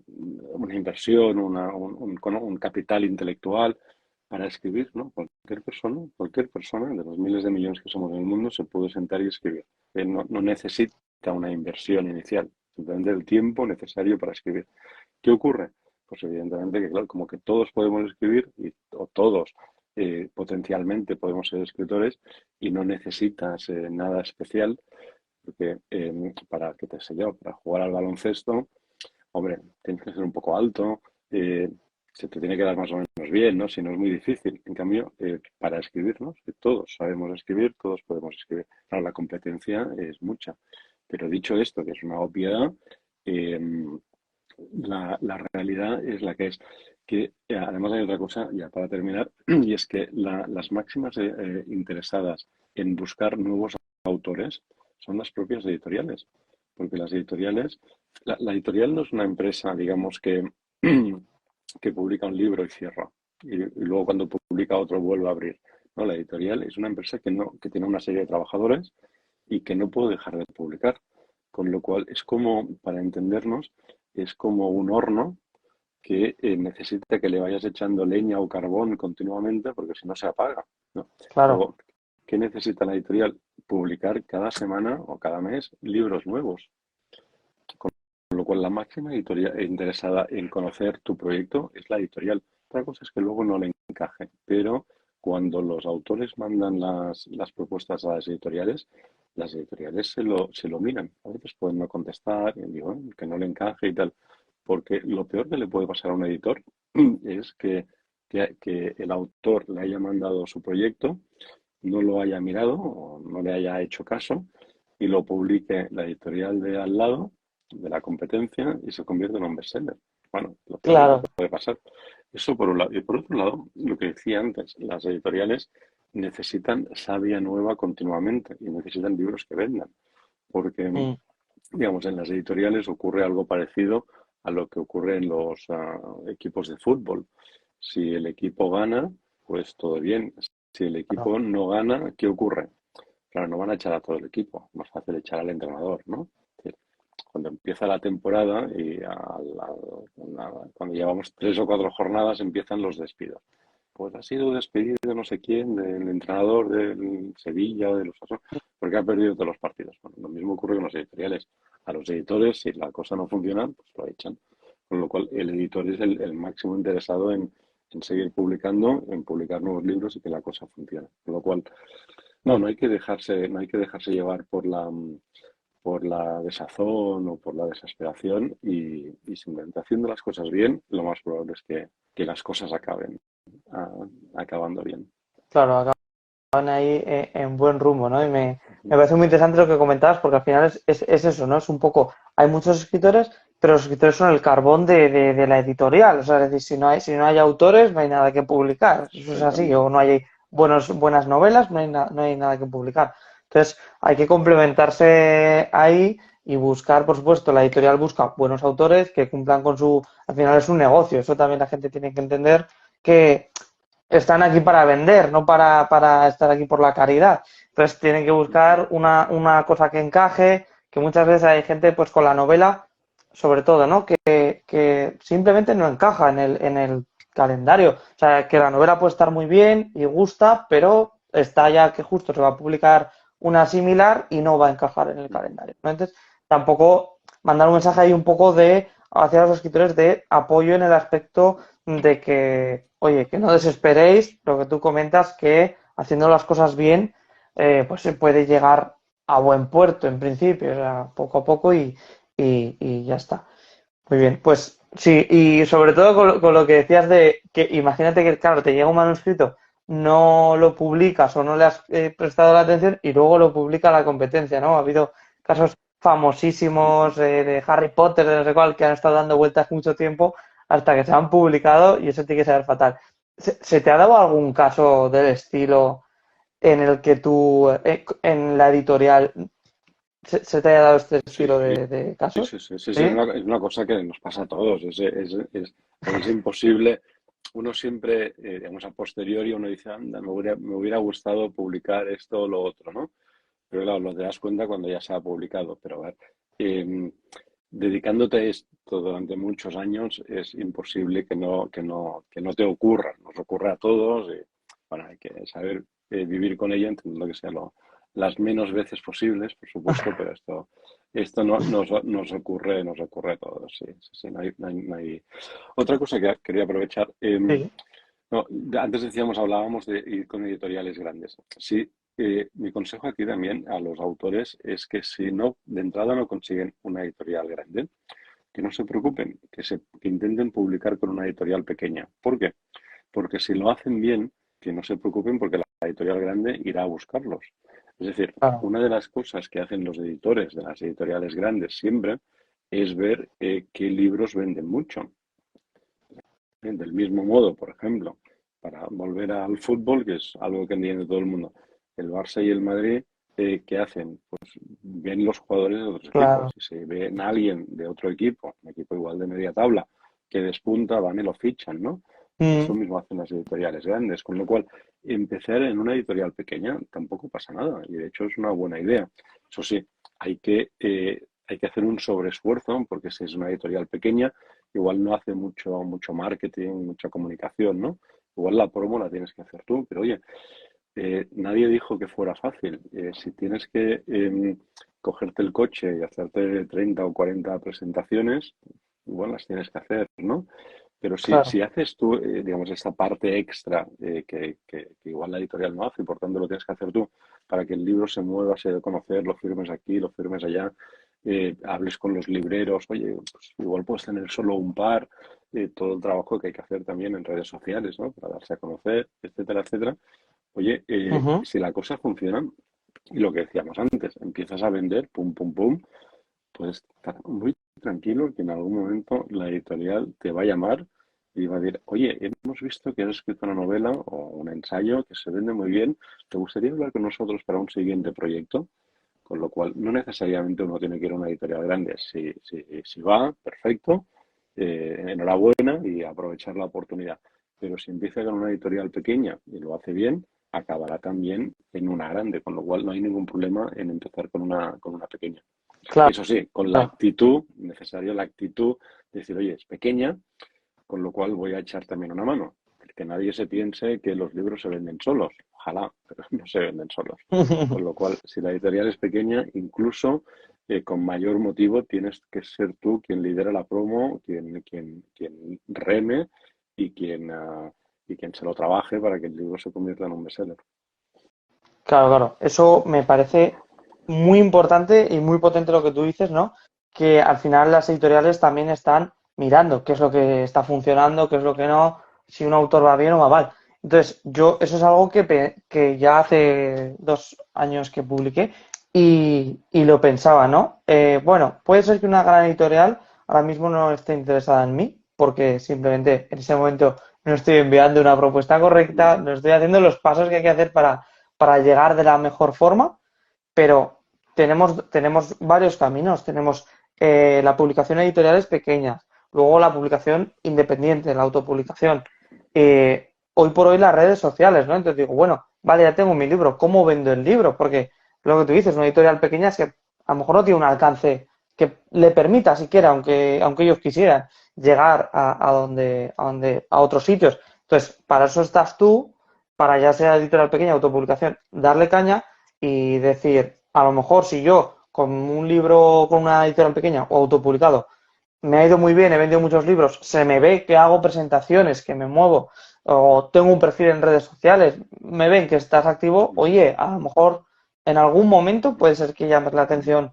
una inversión, un capital intelectual para escribir, ¿no? Cualquier persona de los miles de millones que somos en el mundo se puede sentar y escribir. No necesita una inversión inicial, simplemente el tiempo necesario para escribir. ¿Qué ocurre? Pues evidentemente que, claro, como que todos podemos escribir, o todos potencialmente podemos ser escritores, y no necesitas nada especial, porque para, qué te sé yo, para jugar al baloncesto, hombre, tienes que ser un poco alto, se te tiene que dar más o menos bien, ¿no? Si no es muy difícil. En cambio, para escribir, ¿no? Que todos sabemos escribir, todos podemos escribir. Claro, la competencia es mucha. Pero dicho esto, que es una obviedad, eh, la realidad es la que es. Que además hay otra cosa, ya para terminar, y es que las máximas interesadas en buscar nuevos autores son las propias editoriales. Porque las editoriales, la editorial no es una empresa, digamos, que publica un libro y cierra. Y luego cuando publica otro vuelve a abrir. No, la editorial es una empresa que tiene una serie de trabajadores y que no puede dejar de publicar. Con lo cual es como, para entendernos, es como un horno que necesita que le vayas echando leña o carbón continuamente porque si no se apaga, ¿no? claro. Luego, ¿qué necesita la editorial? Publicar cada semana o cada mes libros nuevos. Con lo cual, la máxima editorial interesada en conocer tu proyecto es la editorial. Otra cosa es que luego no le encaje, pero cuando los autores mandan las propuestas a las editoriales se lo miran. A veces pueden no contestar y digo, que no le encaje y tal. Porque lo peor que le puede pasar a un editor es que el autor le haya mandado su proyecto, no lo haya mirado o no le haya hecho caso y lo publique la editorial de al lado, de la competencia, y se convierte en un bestseller. Bueno, lo peor que Claro. puede pasar. Eso por un lado. Y por otro lado, lo que decía antes, las editoriales necesitan savia nueva continuamente y necesitan libros que vendan. Porque Mm. digamos, en las editoriales ocurre algo parecido a lo que ocurre en los equipos de fútbol. Si el equipo gana, pues todo bien. Si el Claro, equipo no gana, ¿qué ocurre? Claro, no van a echar a todo el equipo, más fácil echar al entrenador, ¿no? Es decir, cuando empieza la temporada y cuando llevamos 3 o 4 jornadas empiezan los despidos. Pues ha sido despedido no sé quién, del entrenador del Sevilla o de los Osasuna, porque ha perdido todos los partidos. Bueno, lo mismo ocurre con los editoriales. A los editores, si la cosa no funciona, pues lo echan. Con lo cual, el editor es el máximo interesado en seguir publicando, en publicar nuevos libros y que la cosa funcione. Con lo cual, no hay que dejarse llevar por la desazón o por la desesperación y simplemente haciendo las cosas bien, lo más probable es que las cosas acaben acabando bien. claro, acaban ahí en buen rumbo, ¿no? Y me parece muy interesante lo que comentabas, porque al final es eso, ¿no? Es un poco, hay muchos escritores, pero los escritores son el carbón de la editorial. O sea, es decir, si no hay autores, no hay nada que publicar. Eso es así, o Exactamente. no hay buenas novelas, no hay nada que publicar. Entonces, hay que complementarse ahí y buscar, por supuesto, la editorial busca buenos autores que cumplan con su. Al final es un negocio, eso también la gente tiene que entender que están aquí para vender, no para estar aquí por la caridad. Entonces tienen que buscar una cosa que encaje, que muchas veces hay gente pues con la novela, sobre todo, ¿no? Que simplemente no encaja en el calendario. O sea, que la novela puede estar muy bien y gusta, pero está ya que justo se va a publicar una similar y no va a encajar en el calendario, ¿no? Entonces, tampoco mandar un mensaje ahí un poco de hacia los escritores de apoyo en el aspecto de que, oye, que no desesperéis, lo que tú comentas, que haciendo las cosas bien, pues se puede llegar a buen puerto en principio, o sea, poco a poco y ya está. Muy bien, pues sí, y sobre todo con lo que decías de que imagínate que, claro, te llega un manuscrito, no lo publicas o no le has prestado la atención y luego lo publica la competencia, ¿no? Ha habido casos famosísimos de Harry Potter, de no sé cuál, que han estado dando vueltas mucho tiempo hasta que se han publicado y eso tiene que ser fatal. ¿Se te ha dado algún caso del estilo en el que tú, en la editorial, se te haya dado este Sí, estilo de sí, casos? sí, sí, sí, sí, ¿Sí? es una cosa que nos pasa a todos. Es imposible. Uno siempre, digamos, a posteriori, uno dice, anda, me hubiera gustado publicar esto o lo otro, ¿no? Pero claro, lo te das cuenta cuando ya se ha publicado. Pero a ver, eh, dedicándote a esto durante muchos años es imposible que no te ocurra. Nos ocurre a todos y, bueno, hay que saber vivir con ello, entendiendo que sea las menos veces posibles, por supuesto, pero esto no, nos ocurre a todos. Sí, sí, sí, no hay. Otra cosa que quería aprovechar, Sí. no, antes decíamos, hablábamos de ir con editoriales grandes. Sí, mi consejo aquí también a los autores es que si no, de entrada no consiguen una editorial grande, que no se preocupen, que intenten publicar con una editorial pequeña. ¿Por qué? Porque si lo hacen bien, que no se preocupen porque la editorial grande irá a buscarlos. Es decir, Claro, una de las cosas que hacen los editores de las editoriales grandes siempre es ver qué libros venden mucho. Del mismo modo, por ejemplo, para volver al fútbol, que es algo que entiende todo el mundo, el Barça y el Madrid, ¿qué hacen? Pues ven los jugadores de otros equipos. claro. Si se ven a alguien de otro equipo, un equipo igual de media tabla, que despunta, van y lo fichan, ¿no? Eso Mm, mismo hacen las editoriales grandes, con lo cual empezar en una editorial pequeña tampoco pasa nada y de hecho es una buena idea. Eso sí, hay que hacer un sobreesfuerzo porque si es una editorial pequeña, igual no hace mucho marketing, mucha comunicación, ¿no? Igual la promo la tienes que hacer tú, pero oye, nadie dijo que fuera fácil. Si tienes que cogerte el coche y hacerte 30 o 40 presentaciones, igual las tienes que hacer, ¿no? Pero si claro. haces tú, digamos, esta parte extra que igual la editorial no hace y por tanto lo tienes que hacer tú para que el libro se mueva, se dé a conocer, lo firmes aquí, lo firmes allá, hables con los libreros, oye, pues igual puedes tener solo un par, todo el trabajo que hay que hacer también en redes sociales, ¿no? Para darse a conocer, etcétera, etcétera. Oye, Ujú. si la cosa funciona, y lo que decíamos antes, empiezas a vender, pum, pum, pum, pues estar muy tranquilo que en algún momento la editorial te va a llamar y va a decir, oye, hemos visto que has escrito una novela o un ensayo que se vende muy bien, ¿te gustaría hablar con nosotros para un siguiente proyecto? Con lo cual, no necesariamente uno tiene que ir a una editorial grande. Si va, perfecto, enhorabuena y aprovechar la oportunidad. Pero si empieza con una editorial pequeña y lo hace bien, acabará también en una grande, con lo cual no hay ningún problema en empezar con una pequeña. Claro. Eso sí, con la actitud, necesaria la actitud de decir, oye, es pequeña, con lo cual voy a echar también una mano. Que nadie se piense que los libros se venden solos. Ojalá, pero no se venden solos. Con lo cual, si la editorial es pequeña, incluso con mayor motivo tienes que ser tú quien lidera la promo, quien reme y y quien se lo trabaje para que el libro se convierta en un bestseller. Claro, claro. Eso me parece muy importante y muy potente lo que tú dices, ¿no? Que al final las editoriales también están mirando qué es lo que está funcionando, qué es lo que no, si un autor va bien o va mal. Entonces, yo, eso es algo que ya hace 2 años que publiqué y lo pensaba, ¿no? Bueno, puede ser que una gran editorial ahora mismo no esté interesada en mí, porque simplemente en ese momento no estoy enviando una propuesta correcta, no estoy haciendo los pasos que hay que hacer para llegar de la mejor forma, pero tenemos varios caminos. Tenemos la publicación editoriales pequeñas, luego la publicación independiente, la autopublicación. Hoy por hoy las redes sociales, ¿no? Entonces digo, bueno, vale, ya tengo mi libro, ¿cómo vendo el libro? Porque lo que tú dices, una editorial pequeña es que a lo mejor no tiene un alcance que le permita siquiera, aunque ellos quisieran, llegar a otros sitios. Entonces, para eso estás tú, para ya sea editorial pequeña, autopublicación, darle caña y decir, a lo mejor si yo con un libro con una editorial pequeña o autopublicado me ha ido muy bien, he vendido muchos libros, se me ve que hago presentaciones, que me muevo o tengo un perfil en redes sociales, me ven que estás activo, oye, a lo mejor en algún momento puede ser que llames la atención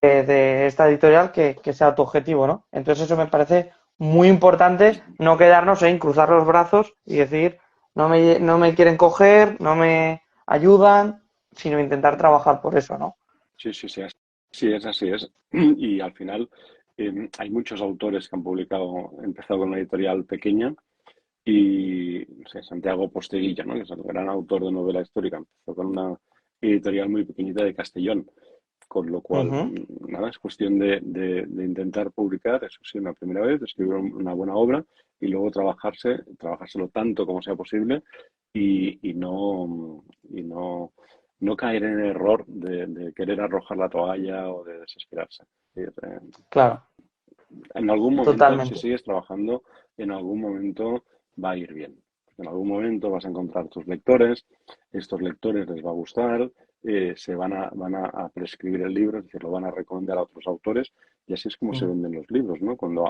de esta editorial que sea tu objetivo, ¿no? Entonces eso me parece muy importante, no quedarnos en cruzar los brazos y decir, no me quieren coger, no me ayudan, sino intentar trabajar por eso, ¿no? Sí, sí, sí, sí, es así es. Y al final hay muchos autores que han publicado, empezado con una editorial pequeña Y no sé, Santiago Posteguillo, ¿no? Que es el gran autor de novela histórica, empezó con una editorial muy pequeñita de Castellón, con lo cual, Ujú. nada, es cuestión de intentar publicar, eso sí, una primera vez, escribir una buena obra y luego trabajárselo tanto como sea posible y no caer en el error de querer arrojar la toalla o de desesperarse. Claro, En algún momento, si totalmente. sigues trabajando, en algún momento va a ir bien. Porque en algún momento vas a encontrar tus lectores, estos lectores les va a gustar, se van a prescribir el libro, es decir, lo van a recomendar a otros autores, y así es como se Mm. venden los libros, ¿no? Cuando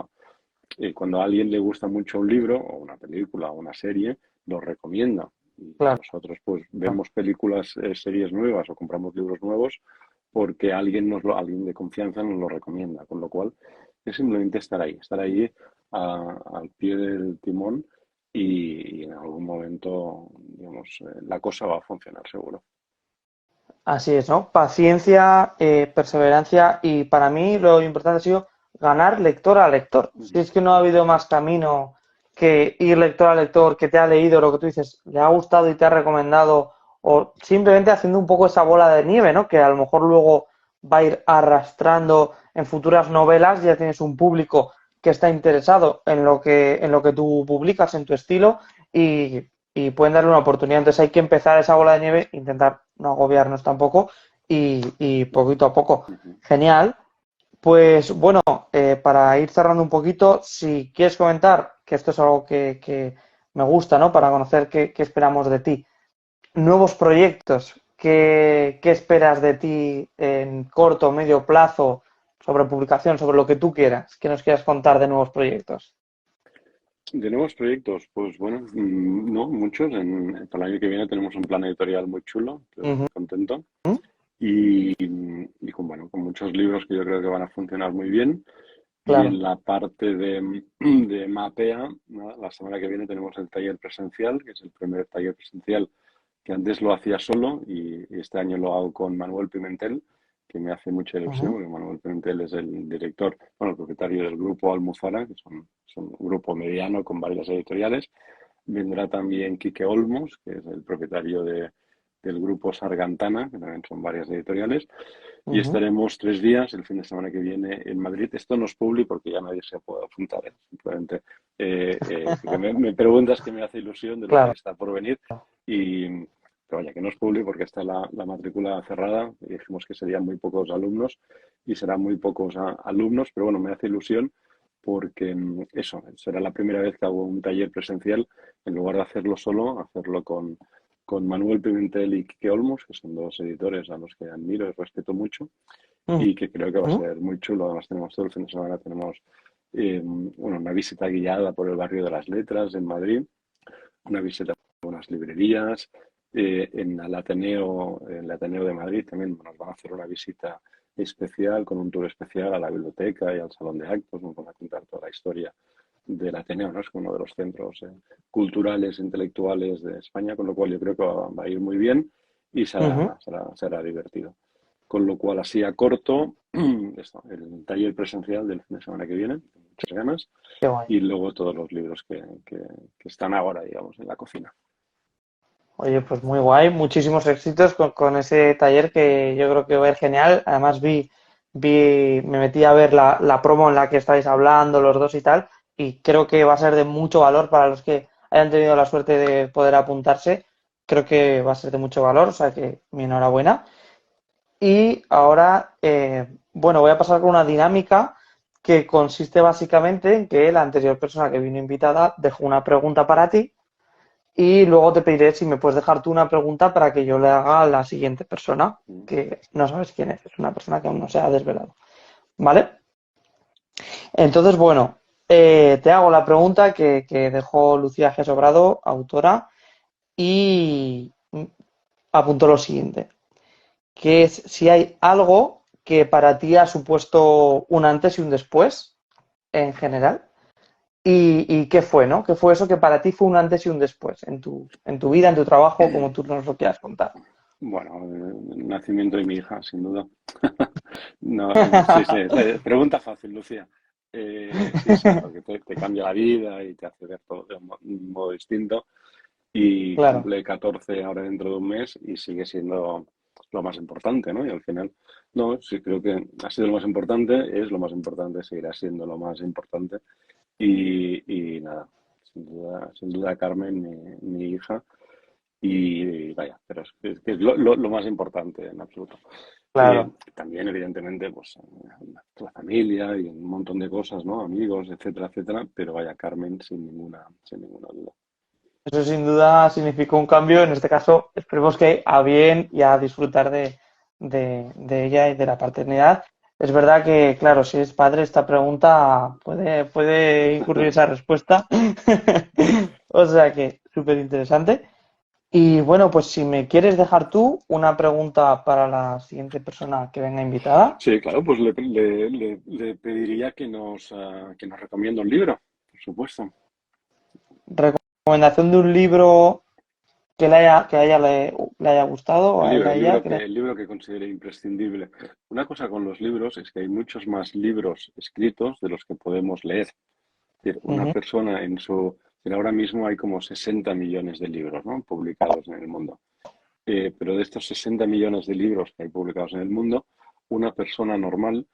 a alguien le gusta mucho un libro, o una película, o una serie, lo recomienda. Y Claro. nosotros, pues, vemos películas, series nuevas o compramos libros nuevos porque alguien de confianza nos lo recomienda. Con lo cual, es simplemente estar ahí al pie del timón y en algún momento, digamos, la cosa va a funcionar seguro. Así es, ¿no? Paciencia, perseverancia y para mí lo importante ha sido ganar lector a lector. Si Ujú. es que no ha habido más camino que ir lector a lector, que te ha leído lo que tú dices, le ha gustado y te ha recomendado, o simplemente haciendo un poco esa bola de nieve, ¿no? Que a lo mejor luego va a ir arrastrando en futuras novelas, ya tienes un público que está interesado en lo que tú publicas, en tu estilo, y pueden darle una oportunidad. Entonces hay que empezar esa bola de nieve, intentar no agobiarnos tampoco y poquito a poco. Ujú. Genial. Pues bueno, para ir cerrando un poquito, si quieres comentar, que esto es algo que me gusta, ¿no? Para conocer qué esperamos de ti. Nuevos proyectos, qué esperas de ti en corto o medio plazo sobre publicación, sobre lo que tú quieras, que nos quieras contar de nuevos proyectos. De nuevos proyectos, pues bueno, no, muchos. Para el año que viene tenemos un plan editorial muy chulo, estoy Ujú. muy contento. Y con muchos libros que yo creo que van a funcionar muy bien. Y en Claro. la parte de Mapea, ¿no? La semana que viene tenemos el taller presencial, que es el primer taller presencial que antes lo hacía solo y este año lo hago con Manuel Pimentel, que me hace mucha ilusión, Ujú. porque Manuel Pimentel es el director, bueno, el propietario del grupo Almuzara, que son un grupo mediano con varias editoriales. Vendrá también Quique Olmos, que es el propietario del grupo Sargantana, que también son varias editoriales. Y Ujú. estaremos 3 días, el fin de semana que viene, en Madrid. Esto no es publi porque ya nadie se puede apuntar, ¿eh? Simplemente porque me preguntas que me hace ilusión de lo que Claro. está por venir. Y, pero vaya, que no es publi porque está la matrícula cerrada. Y dijimos que serían muy pocos alumnos y serán muy pocos alumnos, pero bueno, me hace ilusión porque eso, será la primera vez que hago un taller presencial, en lugar de hacerlo solo, hacerlo con Manuel Pimentel y Quique Olmos, que son dos editores a los que admiro y respeto mucho, y que creo que va a Ujú. ser muy chulo. Además, tenemos todo el fin de semana, tenemos una visita guiada por el barrio de las Letras en Madrid, una visita a unas librerías. En el Ateneo de Madrid también nos van a hacer una visita especial, con un tour especial a la biblioteca y al salón de actos. Nos van a contar toda la historia del Ateneo, ¿no? Es uno de los centros culturales, intelectuales de España, con lo cual yo creo que va a ir muy bien y Ujú. será divertido. Con lo cual, así a corto, el taller presencial del fin de semana que viene, con muchas ganas, Qué guay. y luego todos los libros que están ahora, digamos, en la cocina. Oye, pues muy guay, muchísimos éxitos con ese taller que yo creo que va a ir genial. Además me metí a ver la promo en la que estáis hablando los dos y tal, y creo que va a ser de mucho valor para los que hayan tenido la suerte de poder apuntarse. Creo que va a ser de mucho valor, o sea que mi enhorabuena. Y ahora, bueno, voy a pasar con una dinámica que consiste básicamente en que la anterior persona que vino invitada dejó una pregunta para ti y luego te pediré si me puedes dejar tú una pregunta para que yo le haga a la siguiente persona, Mm. que no sabes quién es una persona que aún no se ha desvelado. ¿Vale? Entonces, bueno, te hago la pregunta que dejó Lucía G. Sobrado, autora, y apuntó lo siguiente, que es si hay algo que para ti ha supuesto un antes y un después en general. ¿Y qué fue, no? ¿Qué fue eso que para ti fue un antes y un después en tu vida, en tu trabajo, como tú nos lo quieras contar? Bueno, el nacimiento de mi hija, sin duda. No, sí, sí. Pregunta fácil, Lucía. Sí, exacto, que te cambia la vida y te hace ver todo de un modo distinto. Y Claro. cumple 14 ahora dentro de un mes y sigue siendo lo más importante, ¿no? Y al final, no, sí creo que ha sido lo más importante, es lo más importante, seguirá siendo lo más importante. Y nada, sin duda Carmen, mi hija, y vaya, pero que es lo más importante en absoluto. Claro. También, evidentemente, pues la familia y un montón de cosas, ¿no? Amigos, etcétera, etcétera, pero vaya, Carmen sin ninguna duda. Eso sin duda significó un cambio, en este caso esperemos que a bien y a disfrutar de ella y de la paternidad. Es verdad que, claro, si es padre, esta pregunta puede incurrir esa respuesta. O sea que súper interesante. Y bueno, pues si me quieres dejar tú una pregunta para la siguiente persona que venga invitada. Sí, claro, pues le pediría que nos recomienda un libro, por supuesto. Recomendación de un libro que a ella le haya gustado, o El a él, libro, a el ella, libro que que, el libro que considere imprescindible. Una cosa con los libros es que hay muchos más libros escritos de los que podemos leer. Es decir, una Ujú. persona ahora mismo hay como 60 millones de libros, ¿no? Publicados en el mundo. Pero de estos 60 millones de libros que hay publicados en el mundo, una persona normal,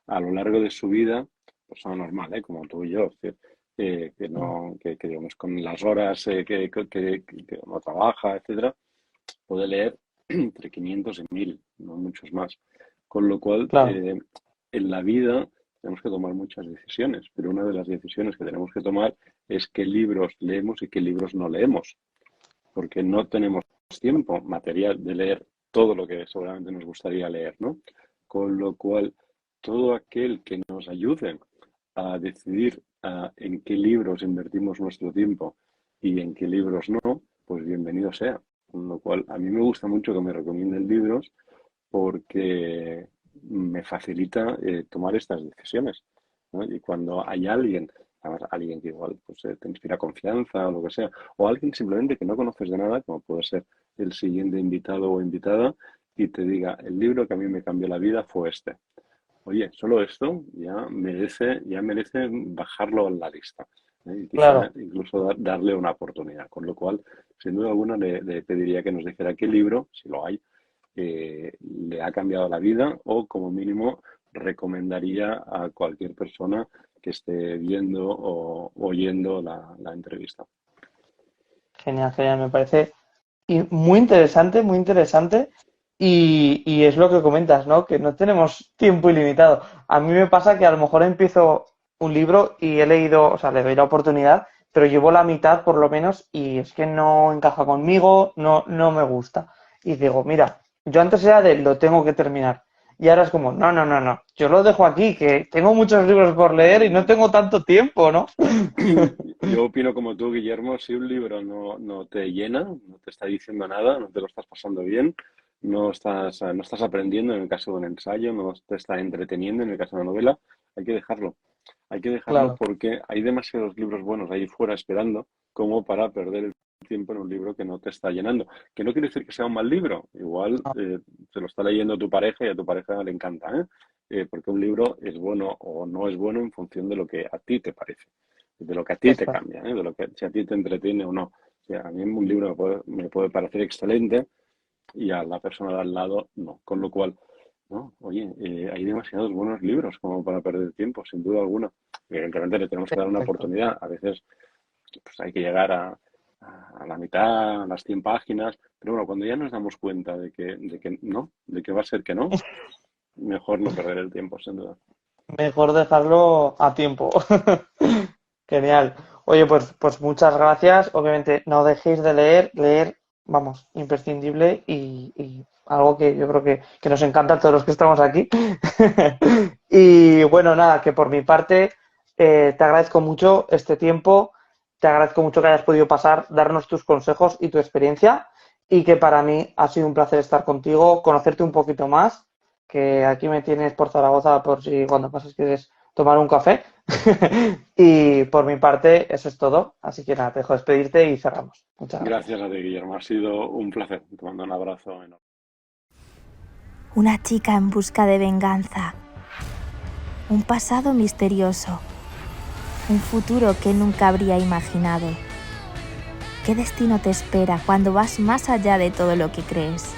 a lo largo de su vida, persona normal, como tú y yo, es decir, que no, que, digamos, con las horas que uno trabaja, etcétera, puede leer entre 500 y 1000, no muchos más. Con lo cual, Claro, en la vida tenemos que tomar muchas decisiones, pero una de las decisiones que tenemos que tomar es qué libros leemos y qué libros no leemos, porque no tenemos tiempo material de leer todo lo que seguramente nos gustaría leer, ¿no? Con lo cual, todo aquel que nos ayude a decidir en qué libros invertimos nuestro tiempo y en qué libros no, pues bienvenido sea. Con lo cual, a mí me gusta mucho que me recomienden libros porque me facilita tomar estas decisiones, ¿no? Y cuando hay alguien, además alguien que igual pues, te inspira confianza o lo que sea, o alguien simplemente que no conoces de nada, como puede ser el siguiente invitado o invitada, y te diga, el libro que a mí me cambió la vida fue este. Oye, solo esto ya merece bajarlo en la lista, ¿eh? Y quizá claro. incluso darle una oportunidad. Con lo cual, sin duda alguna, le pediría que nos dijera qué libro, si lo hay, le ha cambiado la vida o como mínimo recomendaría a cualquier persona que esté viendo o oyendo la entrevista. Genial, genial, me parece muy interesante, muy interesante. Y es lo que comentas, ¿no? Que no tenemos tiempo ilimitado. A mí me pasa que a lo mejor empiezo un libro y he leído, o sea, le doy la oportunidad, pero llevo la mitad por lo menos y es que no encaja conmigo, no me gusta. Y digo, mira, yo antes era de lo tengo que terminar. Y ahora es como, no, yo lo dejo aquí, que tengo muchos libros por leer y no tengo tanto tiempo, ¿no? Yo opino como tú, Guillermo, si un libro no te llena, no te está diciendo nada, no te lo estás pasando bien, no estás aprendiendo en el caso de un ensayo, no te está entreteniendo en el caso de una novela, hay que dejarlo. Hay que dejarlo Claro, porque hay demasiados libros buenos ahí fuera esperando como para perder el tiempo en un libro que no te está llenando. Que no quiere decir que sea un mal libro. Igual se lo está leyendo tu pareja y a tu pareja le encanta, ¿eh? Porque un libro es bueno o no es bueno en función de lo que a ti te parece, de lo que a ti te eso. cambia, ¿eh? De lo que si a ti te entretiene o no. O sea, a mí un libro me puede parecer excelente y a la persona de al lado no. Con lo cual, no, oye, hay demasiados buenos libros como para perder tiempo, sin duda alguna. Evidentemente le tenemos que dar una Perfecto. oportunidad. A veces pues hay que llegar a la mitad, a las 100 páginas, pero bueno, cuando ya nos damos cuenta de que no, de que va a ser que no, mejor no perder el tiempo, sin duda. Mejor dejarlo a tiempo. Genial. Oye, pues muchas gracias. Obviamente, no dejéis de leer. Leer, vamos, imprescindible y algo que yo creo que nos encanta a todos los que estamos aquí. Y bueno, nada, que por mi parte te agradezco mucho este tiempo. Te agradezco mucho que hayas podido pasar, darnos tus consejos y tu experiencia. Y que para mí ha sido un placer estar contigo, conocerte un poquito más. Que aquí me tienes por Zaragoza por si cuando pases quieres tomar un café. Y por mi parte, eso es todo. Así que nada, te dejo despedirte y cerramos. Muchas gracias. Gracias a ti, Guillermo. Ha sido un placer. Te mando un abrazo enorme. Una chica en busca de venganza. Un pasado misterioso. un futuro que nunca habría imaginado. ¿Qué destino te espera cuando vas más allá de todo lo que crees?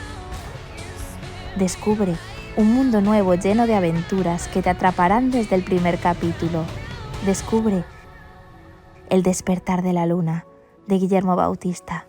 Descubre un mundo nuevo lleno de aventuras que te atraparán desde el primer capítulo. Descubre El despertar de la luna, de Guillermo Bautista.